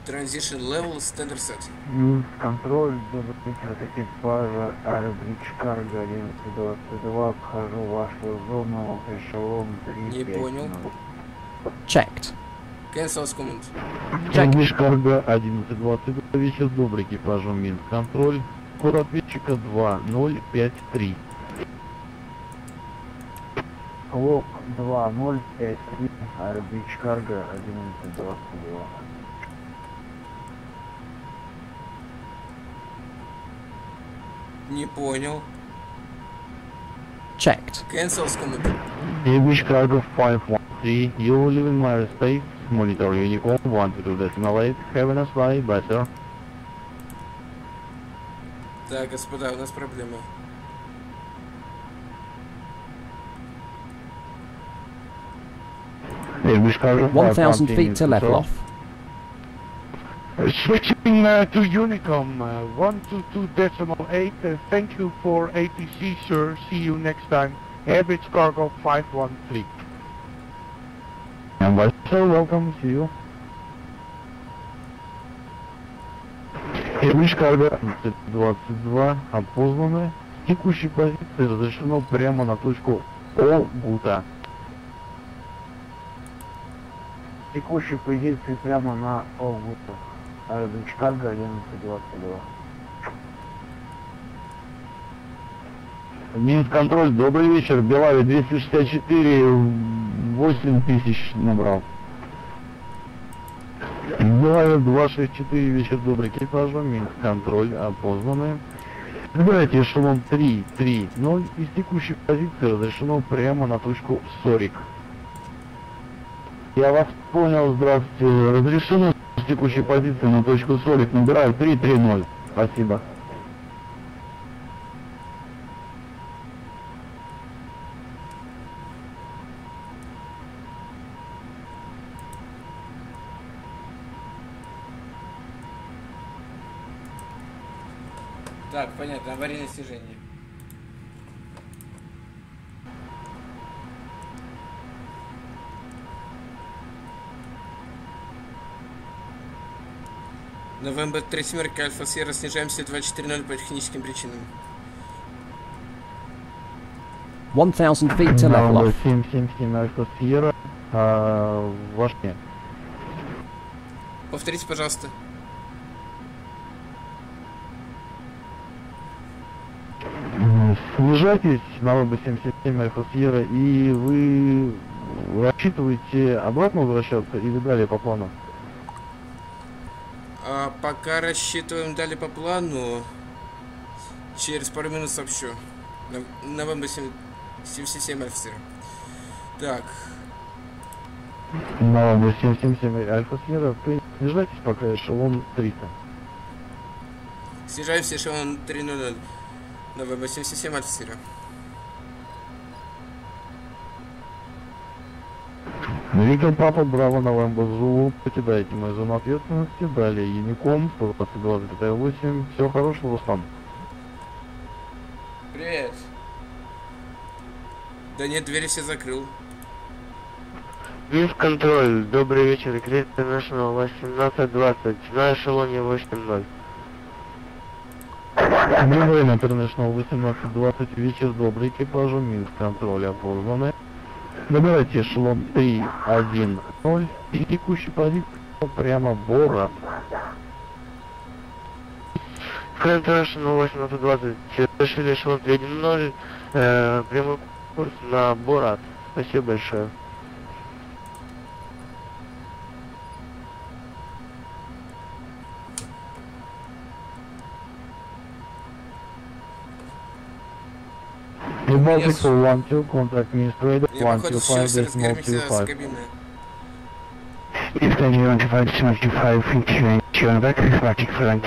Transition level standard set. Контроль, добрый вечер, от экипажа LGKR 1122, вхожу в вашу зону, эшелон 3. Не понял. Checked. Cancel command. LGKR 1122, вечер, добрый экипажу Минск. Контроль, код ответчика 2053. Лог 2053, LGKR 1122. Не понял. Checked. Cancel command. English cargo 513, you will live in my space, monitor unicorn 122.8, have a nice flight, bye sir. Так, господа, у нас проблемы. English cargo 1,000 feet to level off. Switching to Unicom 122.8. Thank you for ATC, sir. See you next time. Average cargo 513. And well, sir, welcome. See you. English cargo 22, опознаны. Текущей позиции разрешено прямо на точку Огута. Текущей позиции прямо на Огута. LGKR 1122. Минск контроль, добрый вечер. Белави 264, 8000 набрал. Белави 264, вечер, добрый экипажу. Минск контроль, опознаны. Выбирайте эшелон 330. Из текущей позиции разрешено прямо на точку Сорик. Я вас понял, здравствуйте. Разрешено с текущей позиции на точку Сорик. Набираю 330. Спасибо. Так, понятно, аварийное снижение. Новембер 3 семерка Альфа Сьерра, снижаемся 240 по техническим причинам. 1,000 feet to level off. 777 Альфа Сьерра, ваш нет. Повторите, пожалуйста. Снижайтесь на лобы 77 Альфа Сьерра, и вы рассчитываете обратно возвращаться или далее по плану? Пока рассчитываем далее по плану. Через пару минут сообщу. Новембер 77 Альфа Сьерра. Так. На лобы 777 Альфа Сьерра, снижайтесь пока эшелон 300. Снижаемся эшелон 300. Новембер 77 Альфа Сьерра. Виктор Папа, Браво, Новембер Зулу, покидайте мою зону ответственности, далее Юником, 122.8, всего хорошего, Руслан. Привет. Да нет, двери все закрыл. Минск контроль, добрый вечер, Great International 1820, на эшелоне 80. Гринвейн International 1820, вечер, добрый экипажу, Минск контроль, опознаны. Набирайте эшелон 310 и текущий позиции прямо Борат. International 1820, решили эшелон 310, прямой курс на Борат. Спасибо большое. V4.1, contact administrator, Я, походу, сейчас 125.25. кабины. If 25 feet, turn back, reflecting front.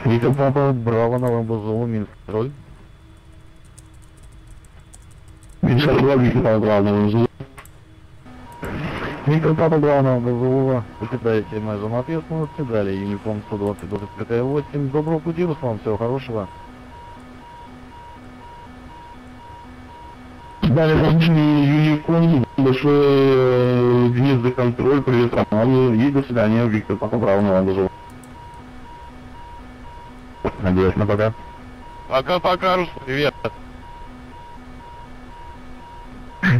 Виктор Папа, Браво, Новомбузову, Минск, контроль. Виктор Папа, Браво, Новомбузову. Виктор Папа, Браво, Новомбузову. Покидаете межом ответственности, далее Юником 120-25-8. Доброго пути, Руслан, всего хорошего. Далее возможный Юником, большой гнездо контроль, привет, Роману, и до свидания, Виктор Папа, Браво, Новомбузову. Надеюсь, на пока. Пока-пока, Рус, привет.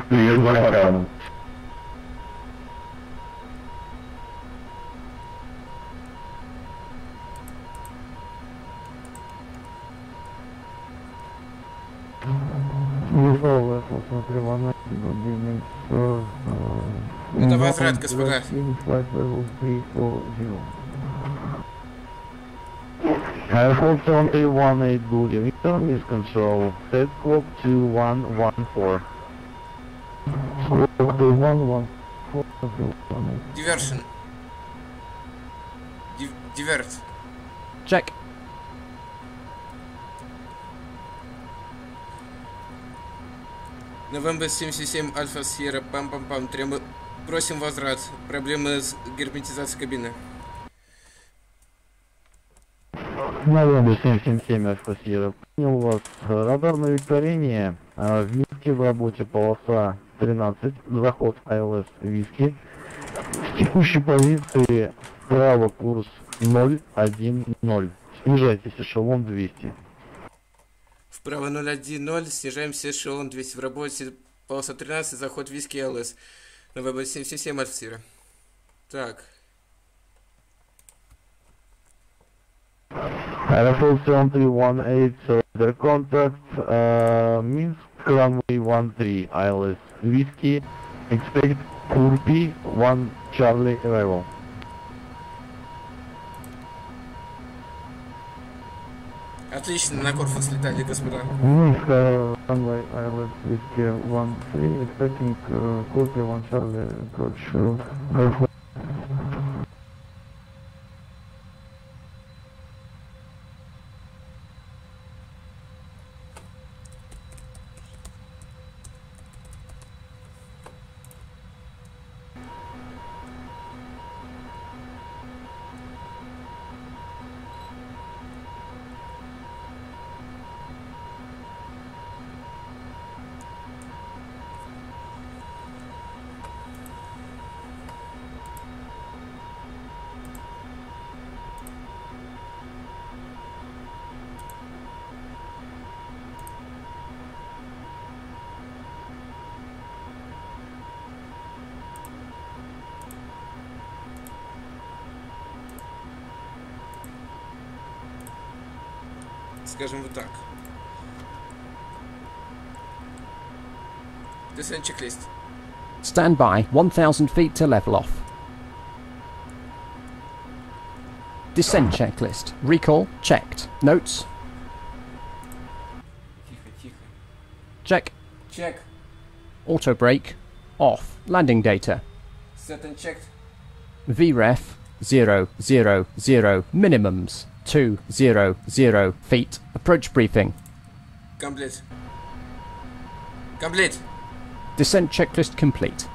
Привет, пока. Это возврат, господа. Airport 7318 Bulgaria, Victor, is control, set clock 2114. Clock 2114. Diversion. Divert. Check. November 77 Альфа Сьерра, пам-пам-пам, просим возврат. Проблемы с герметизацией кабины. Новембер 777 Альфа Сьерра. Понял вас. Радарное викторение. В Минске в работе полоса 13. Заход АЛС Виски. С текущей позиции право курс 010. Снижайтесь эшелон 200. Вправо 010, снижаемся эшелон 200. В работе полоса 13, заход Виски АЛС. Новембер 777 Альфа Сьерра. Так. Airport 7318, their contact, Minsk, runway 13, ILS, Whiskey, expect Kurpi, 1 Charlie arrival. Отлично, на корпус летали, господа. Minsk, runway ILS, Whiskey, 13, expecting Kurpi, 1 Charlie approach. Скажем вот так. Descent checklist. Stand by 1,000 feet to level off. Descent checklist. Recall checked. Notes. Тихо. Check. Check. Auto brake off. Landing data. Set and checked. VREF 000 minimums 200 feet. Approach briefing. Complete. Complete. Descent checklist complete.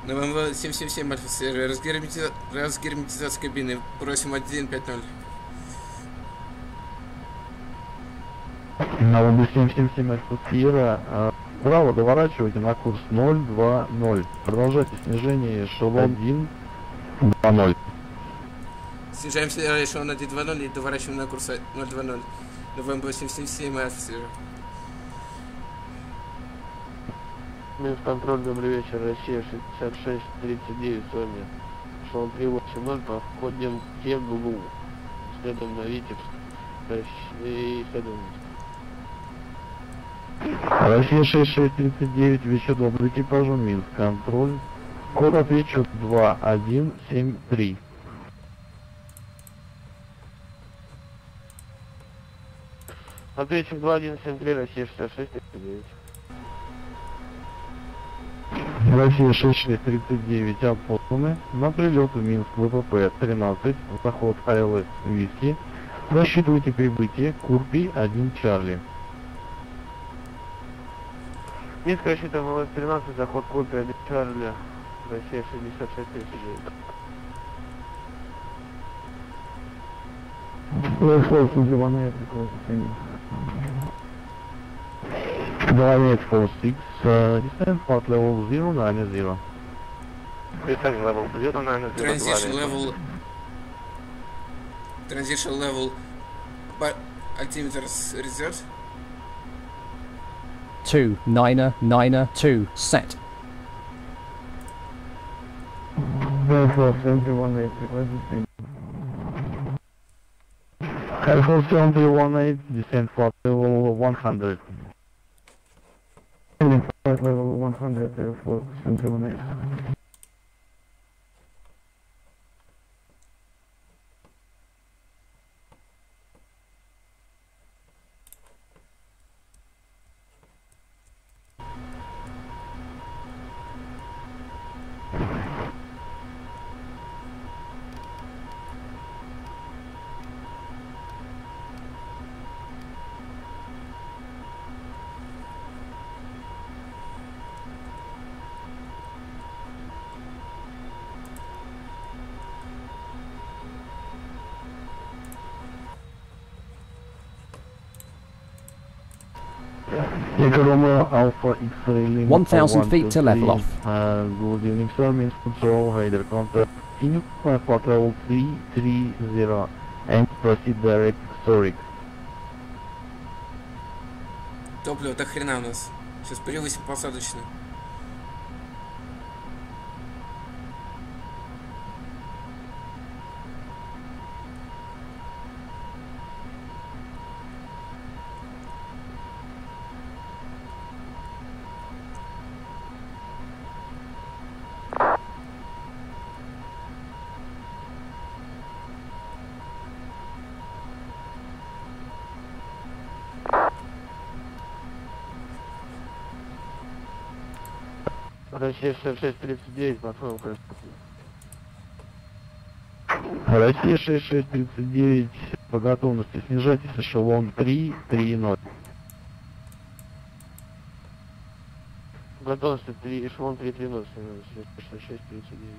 Новембер 777 Альфа Сьерра. Разгерметизация кабины. Просим 150. Новембер 777 Альфа Сьерра. Вправо доворачивайте на курс 020. Продолжайте снижение эшелон 120. Снижаем эшелон 120 и доворачиваем на курс 020. Новембр 777AS. Минск контроль, добрый вечер, Россия 6639, с вами эшелон 380, подходим к Кеглу, следуем на Витебск, и следуем. Россия 6639, вечер добрый, экипажу Минск контроль, код отвечу 2173. Ответчик 2173, Россия 6639. Россия 6639 опознаны. На прилет в Минск ВПП 13, заход АЛС Виски. Рассчитывайте прибытие Курпи 1 Чарли. Минск рассчитываем АЛС 13, заход Курпи 1 Чарли, Россия 6639. Dynamic 46, descent flight level 090. Descent level 090. Transition level, altimeters reserved. 2992 set. Airfield 7318, descent flight level 100. Flight level 100, Airfield 7318. Alpha X-ray 1000 feet to level off. Good evening, sir. Means control, radar contact. Can you flight level 330 and proceed direct Zurich? Топливо, так хрена у нас. Сейчас превысим посадочную. Россия 6639, подходим к Россия 6639, по готовности снижайтесь, эшелон 330. Готовность 3, эшелон 330, 6639.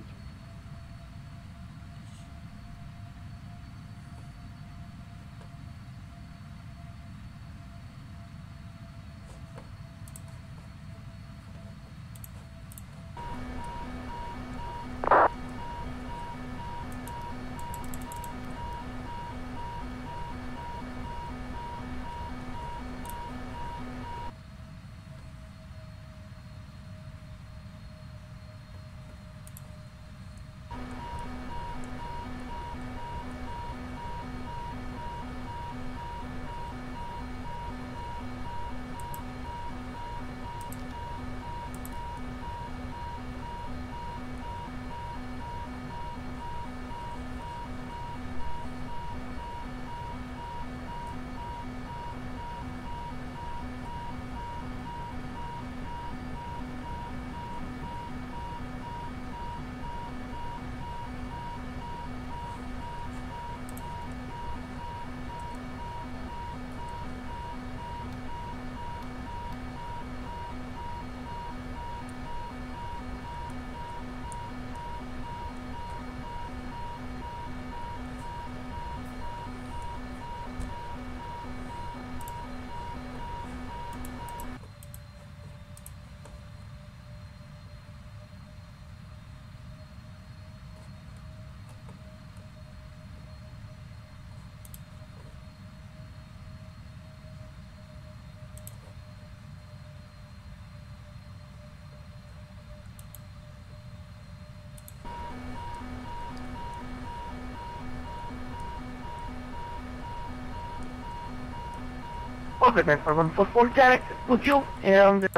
positive for 144 direct to you and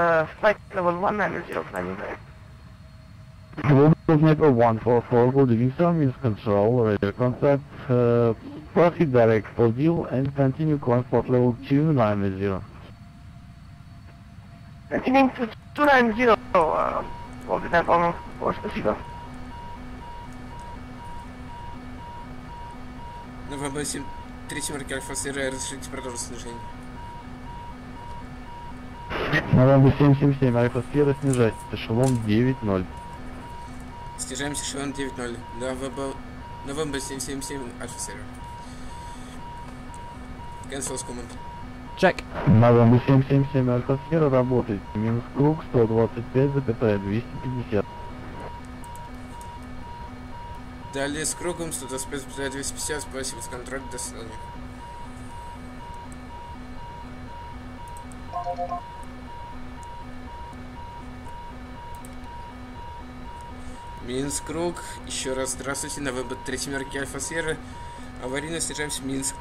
flight level 190 landing there. Sniper 144, good evening sir, means control, radar contact, proceed direct for deal and continue transport level 290. Continuing to 290, hold it down for спасибо. Новембер 7, 3 марки Альфа Сьерра, разрешите продолжить снижение. Новембер 777 Альфа Сьерра, снижать, эшелон 9.0. Снижаемся, эшелон 9.0. Новембер 777 Альфа Сьерра. Cancel command. Check. Новембер 777 Альфа Сьерра работает. Минус круг 125,250. Далее с кругом 125,250. Спасибо за контроль. До свидания. Минск круг. Еще раз здравствуйте. Новембер 3 марки Альфа Сьерра. Аварийно снижаемся Минск.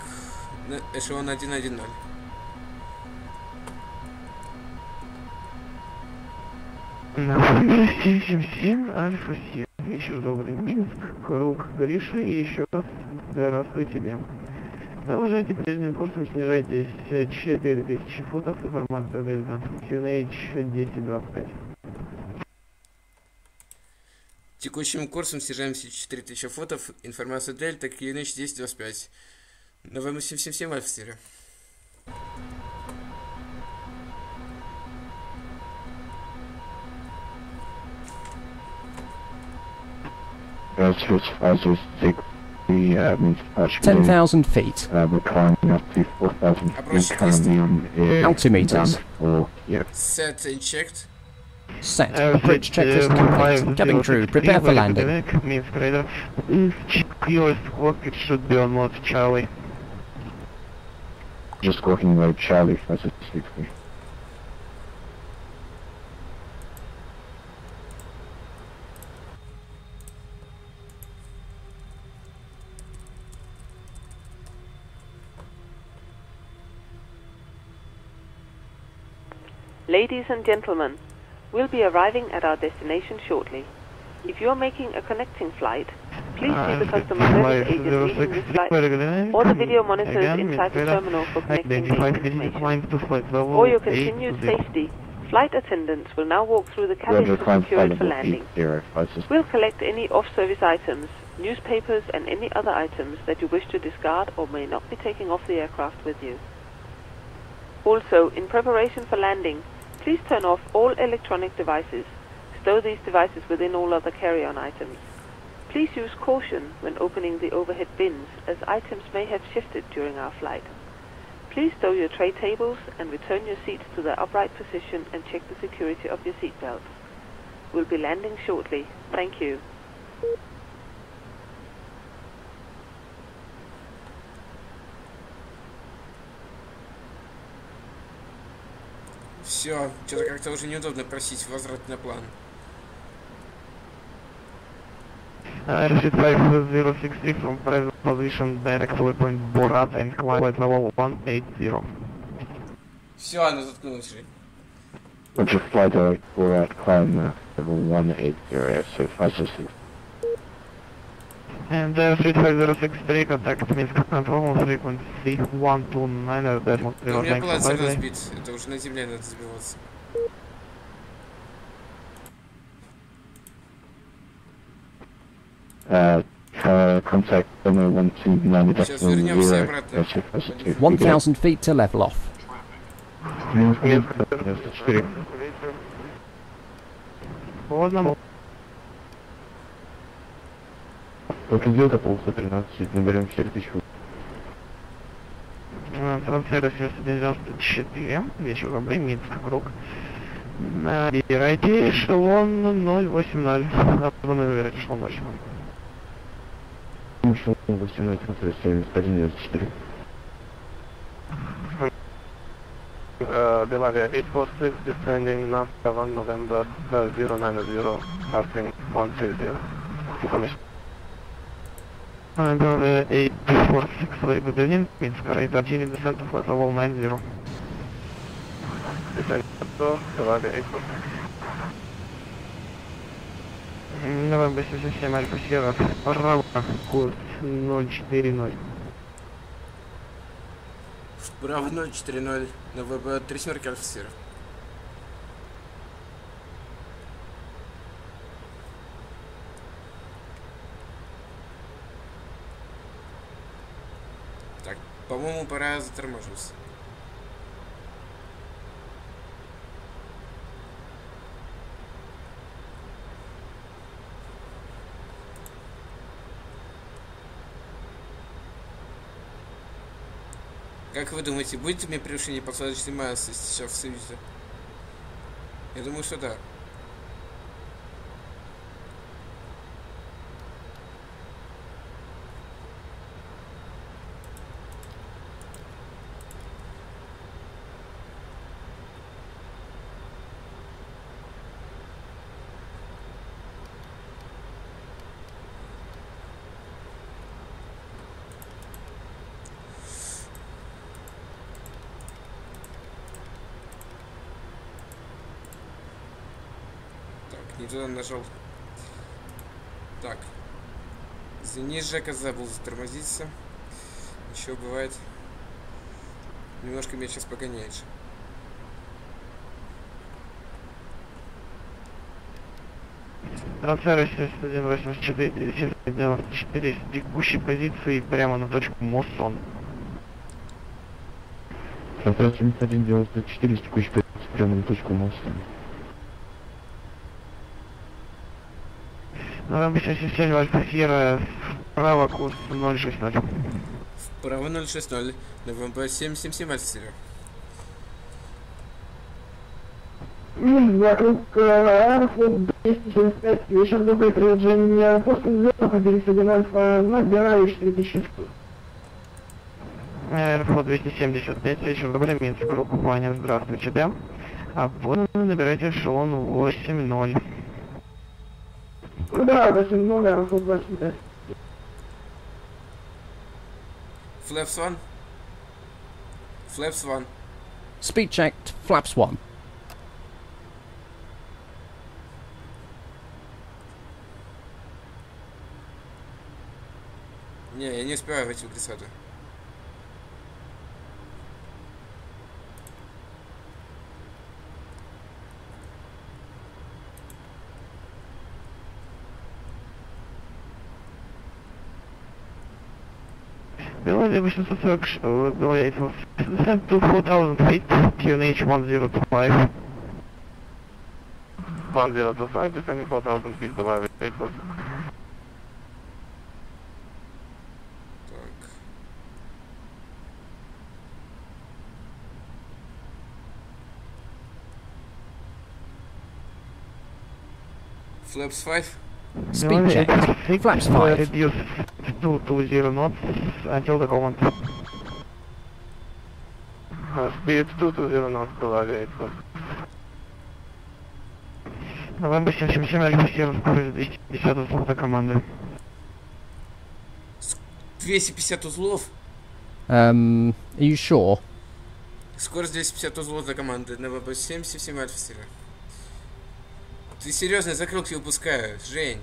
Эшелон 110. Новембер 777 Альфа Сьерра. Еще добрый Минск, круг Гриша и еще раз здравствуй тебе. Продолжайте прежним курсом, снижайтесь 4000 футов, информация Дельта, QNH 1025. Текущим курсом снижаемся 4000 футов, информация Дельта, QNH 1025. Новембер 777 Альфа Сьерра. Switch 506, 10,000 feet. We're climbing up to 4,000 feet currently on Altimeters. Set and checked. Set. Bridge checklist complete. Cabin crew, prepare for landing. Yours work, it should be on mode Charlie. Just working like Charlie 560. Ladies and gentlemen, we'll be arriving at our destination shortly. If you're making a connecting flight, please see the customer service agent leading this flight or the video monitors inside the terminal for connecting information. For your continued safety, flight attendants will now walk through the cabin to secure it for landing. We'll collect any off-service items, newspapers and any other items that you wish to discard or may not be taking off the aircraft with you. Also, in preparation for landing, please turn off all electronic devices. Stow these devices within all other carry-on items. Please use caution when opening the overhead bins, as items may have shifted during our flight. Please stow your tray tables and return your seats to their upright position and check the security of your seat belts. We'll be landing shortly. Thank you. Все, что-то как-то уже неудобно просить возврат на план. Exit 5063 from present position direct to point Borat and climb level 180. Все, она заткнулась же. Just fly direct Borat, climb level 180, so 506. And 35063 contact Minsk control on frequency 129 decimal 0. У меня плацер разбит, это уже на земле надо сбиваться. Contact 129 Сейчас вернемся обратно. 1,000 feet to level off. Минск 94. По одному. Только сделка полоса 13, наберем 4000. Трансфер 94, вечер рублей, Минск, круг. Набирайте эшелон 080. Номер эшелон 80. Эшелон 18, 7194. Belavia 846, descending now 7 November 090, passing 130. Information. Belavia 846, good evening, Minsk, radar 9 descent of level 90. Новембер 77 Альфа Сьерра, право, курс 040. Вправо 040, на ВБ 3 семерки Альфа Сьерра. Так, по-моему, пора заторможиться. Как вы думаете, будет у меня превышение посадочной массы сейчас в Союзе? Я думаю, что да. Не туда нажал. Так. Извини, Жека, забыл затормозиться. Еще бывает. Немножко меня сейчас погоняешь. Трансфер 184, 94 с текущей позиции прямо на точку Моссон. Трансфер 7194 с текущей позиции прямо на точку Моссон. Новембер 77 Альфа Сьерра, вправо курс 060. Вправо 060, Новембер 777 Альфа Сьерра. Вокруг аэрофлот 275, вечер добрый, приезжение после взлета по 1 Альфа, набираю 4000. Аэрофлот 275, вечер добрый, Минск, группа Ваня, здравствуйте, да? А вот набирайте эшелон 80. Да, 80, аэрофлот 25. Flaps 1. Flaps 1. Speed checked, flaps 1. Не, я не успеваю войти в глиссаду. Беловия 840, Беловия 840, to 4000 feet, QNH 105. 1025, descending 4000 feet, Беловia 840. Flaps 5. Speed checked, flaps 5. Reduce to 0 knots until the command. Speed 220 knots, Беловия 840. Новембер 77 Альфа Сьерра, скорость 250 узлов до команды. 250 узлов? Are you sure? Скорость 250 узлов до команды. Новембер 77 Альфа Сьерра. Ты серьезно, закрылки выпускаю, Жень.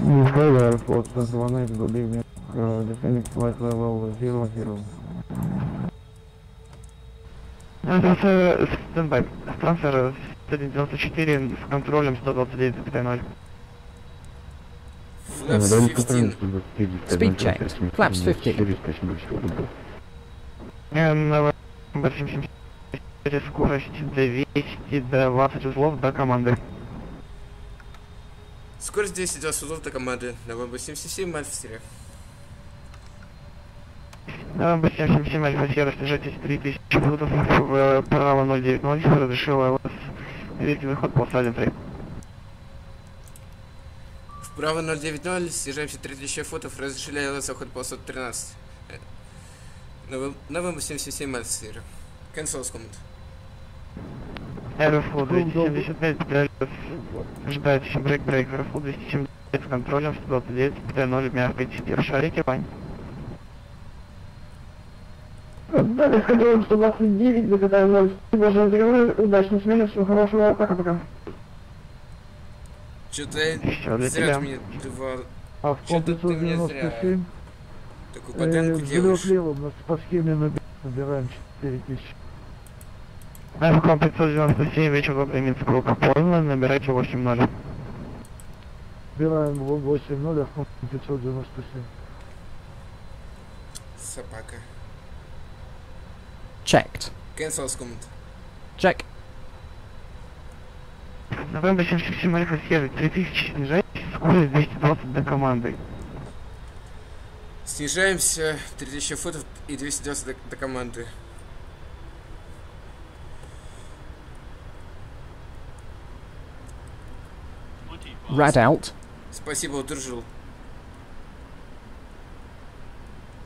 Airport 118, good evening. Descending flight level 00. Стендбай. Трансфер 194 с контролем 129,0. Flaps 15. Speed checked, flaps 15. Новембер 77, скорость 220 узлов до команды. Скорость 220 узлов до команды. Новембер 77 Альфа Сьерра. Новембер 77 Альфа Сьерра, снижайтесь 3000 футов, право 090, разрешила вас видите выход по стадии 3. Вправо 090, снижаемся 3000 футов, разрешили вас заход по 113. Новембер 77 Альфа Сьерра. Cancel с комнаты. Аэрофлот 275, ждать брейк, Аэрофлот 275, с контролем 129.0 мягкой теперь. Шарики, Вань. Далее ходил 129, докатаю 0. Даже взрывы, удачной смены, всего хорошего, пока-пока. Что-то зря мне два... А в Что-то ты мне зря 97 такую поданку взлет делаешь. левым по схеме набираем 4000. В ком 597, вечер добрый, Минск, рука поздно, набирайте 8-0. Набираем 8-0, а в ком 597. Собака. Checked. Cancel команд. Check. Новембр 77 Альфа Сьерра, 3000, снижайтесь, скорость 220 до команды. Снижаемся 3000 футов и 220 до команды. Rad out. Спасибо, удержал.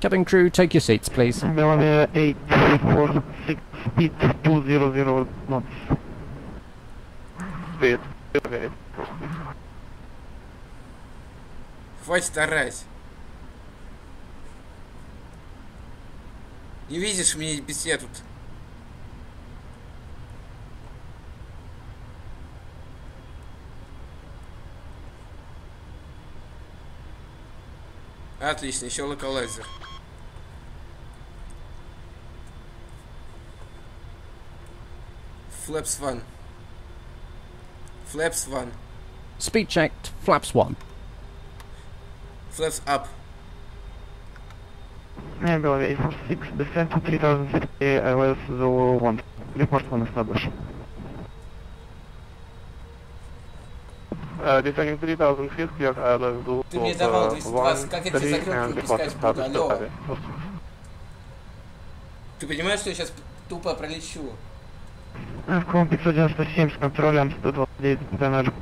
Cabin crew, take your seats, please. Беловия 8346, speed 200 knots. Привет. Хватит орать. Не видишь, мне без я тут. Отлично, еще локалайзер. Flaps 1. Flaps 1. Speed checked, flaps 1. Flaps up. Беловия 846, descent to 3050, LS 01. Report on establish. Descending 3050, LS 01. Ты мне давал 220, как я тебе закрылку выпускать буду, алло. Ты понимаешь, что я сейчас тупо пролечу? В ком 597 с контролем 129.0.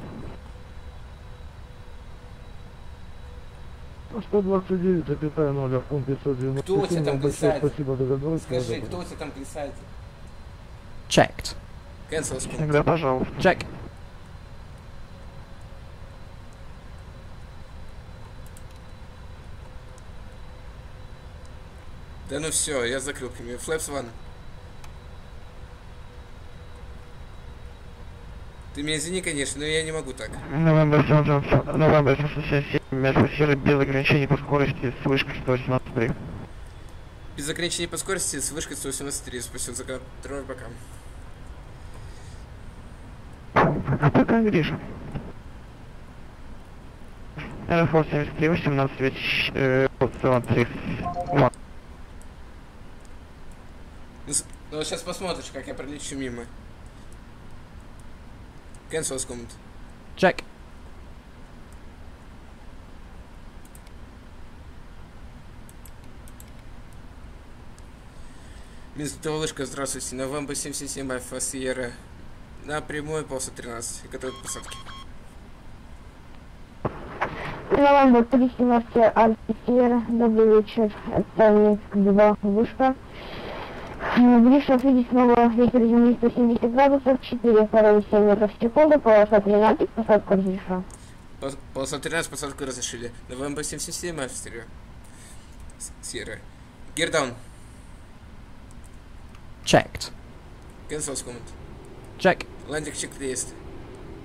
129.0, а в ком 597. Кто у тебя там глиссает? Спасибо, догадался. Скажи, кто у тебя там глиссает? Checked. Cancel сколько? Тогда, пожалуйста. Check. Да ну все, я закрыл камеру. Flaps 1. Ты меня извини, конечно, но я не могу так. Новембр 77, Альфа Сьерра без ограничений по скорости с вышкой 118.3. Без ограничений по скорости с вышкой 183. Спасибо за контроль, пока. Пока, Гриша. Air 73, 18, ведь 3. Ну сейчас посмотришь, как я пролечу мимо. Cancel команд. Check. Минск, вышка, здравствуйте. Новембр 77 Альфа Сьерра. На прямой полоса 13. Готовы к посадке. Новембр 317 Альфа Сьерра. Добрый вечер. Это Минск 2 вышка. Гриша, видите, снова ветер земли 170 градусов, 4,7 метров в секунду, полоса 13, посадка Гриша. Полоса 13, посадку разрешили. Новембр 77 Альфа Сьерра. Gear down. Checked. Cancel команд. Check. Landing checklist.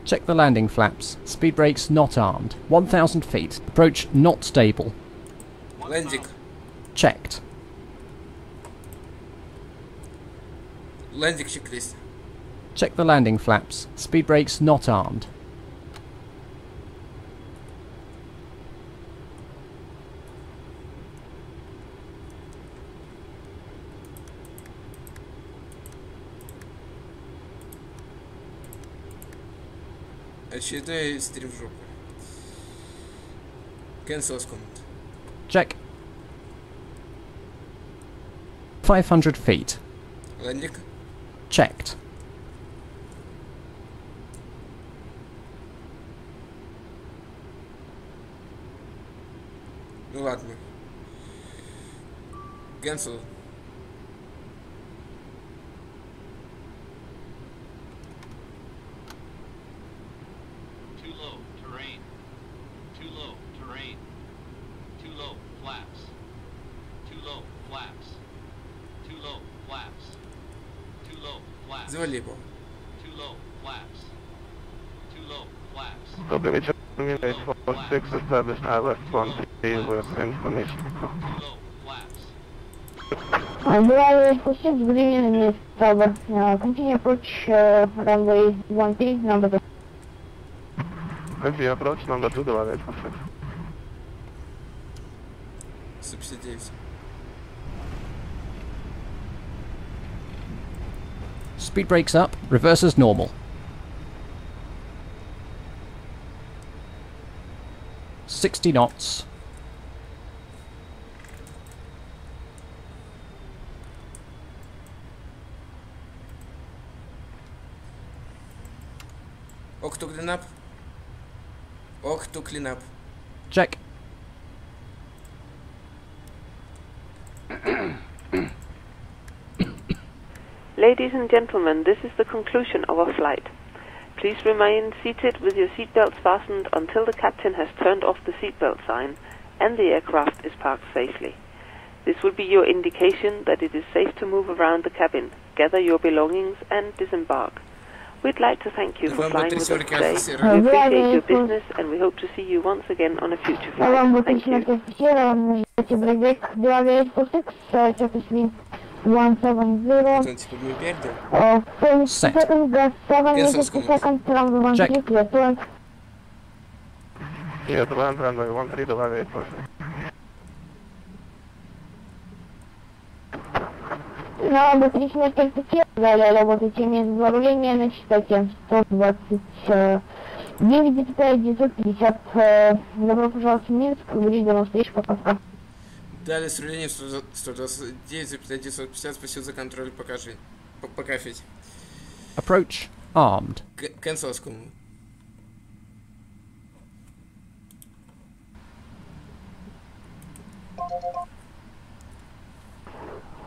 Check the landing flaps. Speed brakes not armed. 1000 feet. Approach not stable. Landing. Checked. Landing checklist. Check the landing flaps. Speed brakes not armed. Очередной стрим в жопу. Cancel команд. Check. 500 feet. Landing. Checked. Ну ладно. Cancel. Too low, terrain. Too low. Завали его. Добрый вечер. Communicate 46, establish left 1 with information. Runway 46, good evening, Miss Tower. Continue approach runway 13, number 2. Continue approach number 2, давай, 46. 159. Speed brakes up, reverse as normal. 60 knots. Ок to clean up. Ок to clean up. Check. Ladies and gentlemen, this is the conclusion of our flight. Please remain seated with your seatbelts fastened until the captain has turned off the seatbelt sign and the aircraft is parked safely. This will be your indication that it is safe to move around the cabin, gather your belongings and disembark. We'd like to thank you for flying with us today. We appreciate your business and we hope to see you once again on a future flight. Thank you. 170. Типа мы перед. Set. Check. Yes, runway 13, давай, 46. На выключенной перспективе далее работаете место управления на частоте 129 950. Добро пожаловать в Минск, говорит до встречи, пока. Далее с рулением 129,950. Спасибо за контроль, покажи. Пока, Федь. Approach armed. Cancel скому.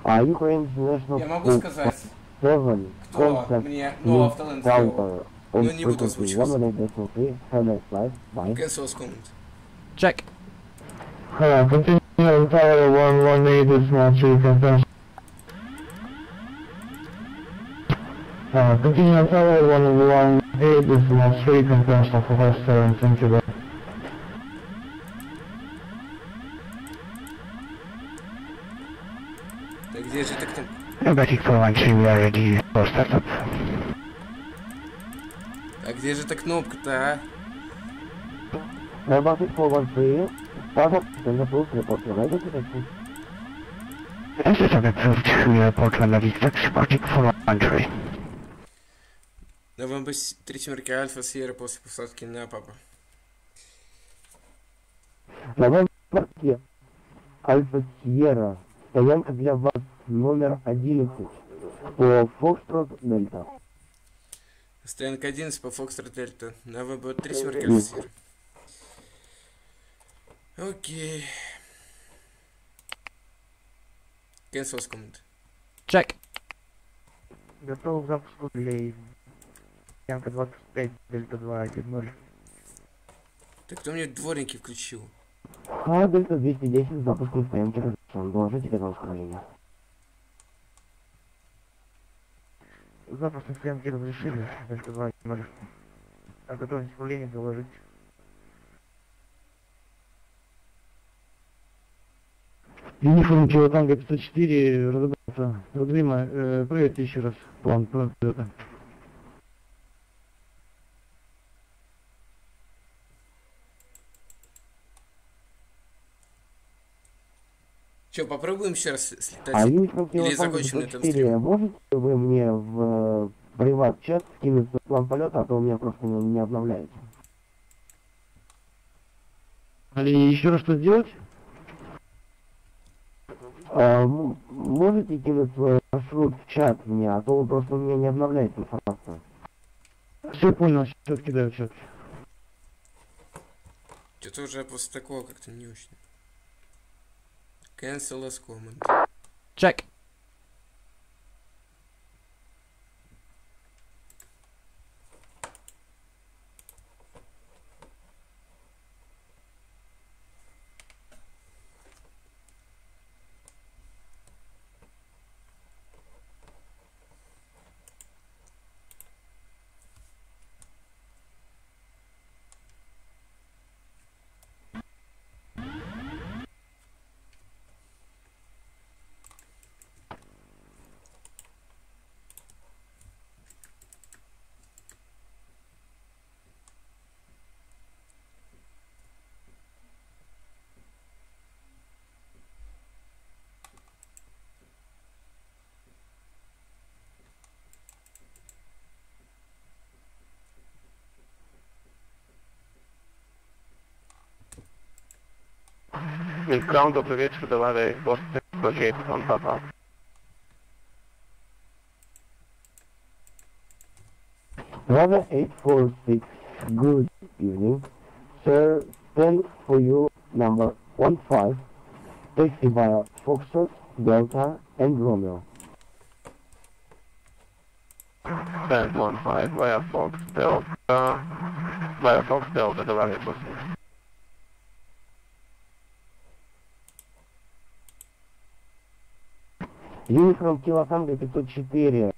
Я могу сказать, кто мне автоленд сделал, но не буду озвучивать. Cancel скому. Check. Continue tower 118 is not free confirmed. Continue tower 118 is not free confirmed for first 7, thank you. Так где же ты кто? Robotic 413, we are ready for startup. А где же эта кнопка-то, а? Robotic 413, startup is approved, report your right direction. This is approved, we report when the Robotic 413. Новембер 3 Альфа Сьерра после посадки на Папа. Новембер Альфа Сьерра. Стоянка для вас номер 11 по Фокстрот Дельта. Стоянка 11 по Фокстрот Дельта. Новембер 3 Альфа Сьерра. Окей. Cancel с комнаты. Check. Готов к запуску для Янка 25, Дельта 2, 1-0. Так кто мне дворники включил? Дельта 210, запуск на стоянке разрешен. Доложите это ускорение. Запуск на стоянке разрешили, Дельта 2, 1-0. О готовности управления доложить. Юниформ Чилотанга 504, разобрался. Родрима, проверьте еще раз план полета. Че, попробуем еще раз слетать? Или закончим на этом стриме? Можете вы мне в приват-чат скинуть план полета, а то у меня просто не обновляется. Или еще раз что сделать? Можете кинуть свой маршрут в чат мне, а то просто у меня не обновляется информация. Все понял, сейчас кидаю в чат. Что-то уже после такого как-то не очень. Cancel as command. Check. With ground operation delay was located on Papa. Brother 846, good evening. Sir, stand for you number 15, taxi via Foxtrot, Delta and Romeo. Stand 15 via Fox Delta, the variable. Uniform Kilo Tango 504.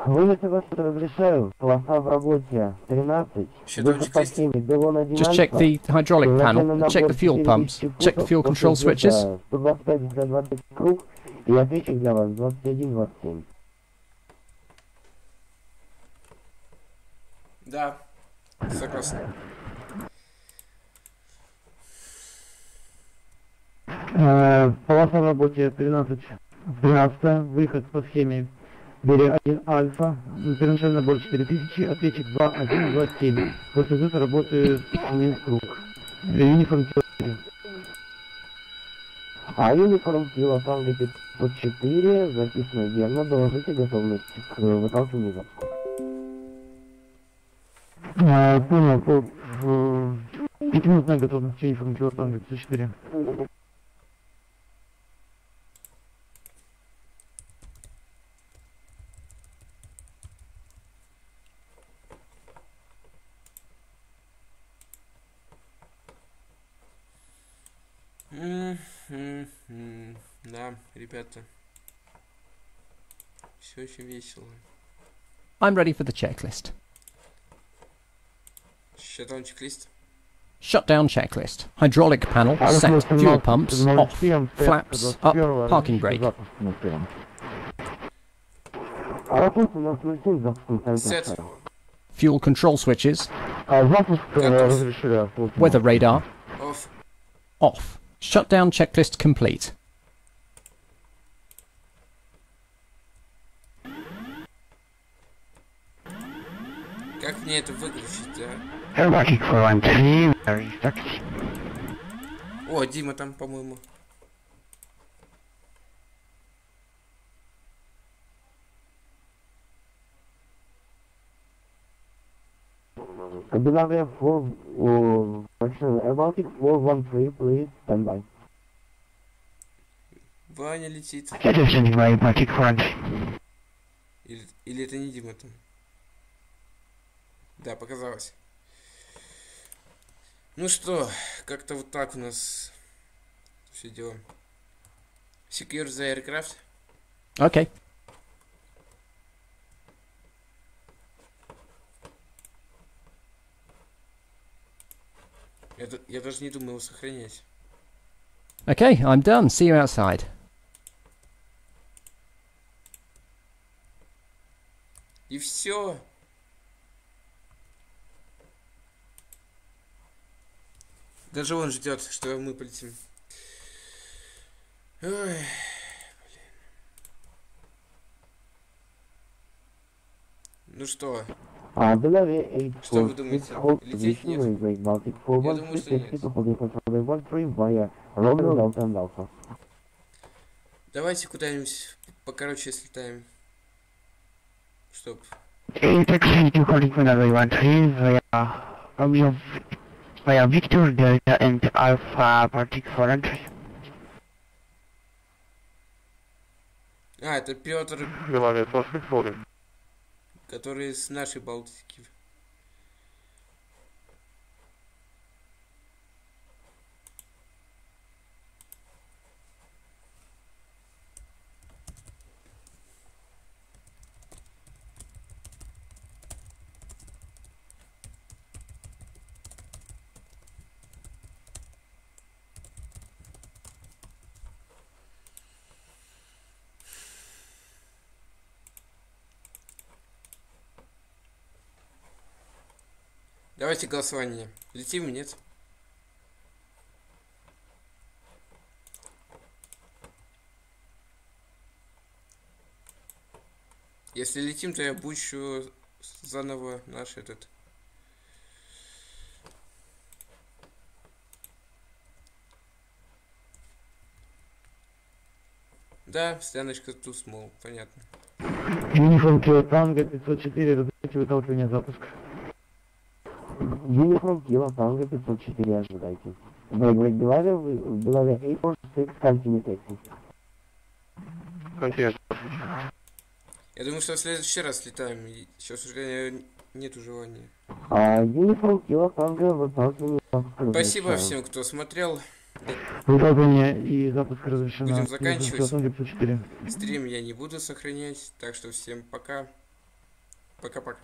Вылеты вас разрешаю. Полоса в работе 13. Выход по схеме Белон 11. Just check the hydraulic panel, check the fuel pumps, check the fuel control switches. 125 для 20 круг и ответчик для вас 21-27. Да, согласен. Полоса в работе 13. Выход по схеме Берег 1 Альфа, первоначальный набор 4000, ответчик 2127. После взлета работает Минск круг. Юниформ Кило. А Юниформ Кило Танго 504, записано верно, доложите готовность к выталкиванию запуску. Понял, 5-минутная готовность Юниформ Кило Танго 504. Да, ребята, все очень весело. I'm ready for the checklist. Shutdown checklist. Shutdown checklist. Hydraulic panel set. Fuel pumps off. Flaps up. Parking brake. Set. Fuel control switches. Weather radar. Off. Off. Shutdown checklist complete. Как мне это выключить, а? О, Дима там, по-моему. Кабинария 4, Baltic 413, please, stand by. Ваня летит. Или это не Дима там? Да, показалось. Ну что, как-то вот так у нас все делаем. Secure the aircraft. Okay. Я даже не думаю его сохранять. Okay, I'm done. See you outside. И все. Даже он ждет, что мы полетим. Ой, блин. Ну что? Что вы думаете? Лететь нет? Я думаю, что нет. Давайте куда-нибудь покороче слетаем. Чтоб... Via Victor, Delta and Alpha Particle entry. А, это Петр, который с нашей Балтики. Давайте голосование. Летим, нет? Если летим, то я бучу заново наш этот... Да, стояночка too small, понятно. Uniform Kilo Tango 504, разрешите выталкивание запуск. Uniform Kilo Tango 504, ожидайте. Below 846, continue taxi. Я думаю, что в следующий раз летаем. Сейчас уже нету желания. Uniform Kilo Tango выталкивание запуск. Спасибо всем, кто смотрел. Выталкивание и запуск разрешено. Будем заканчивать. Стрим я не буду сохранять, так что всем пока. Пока-пока.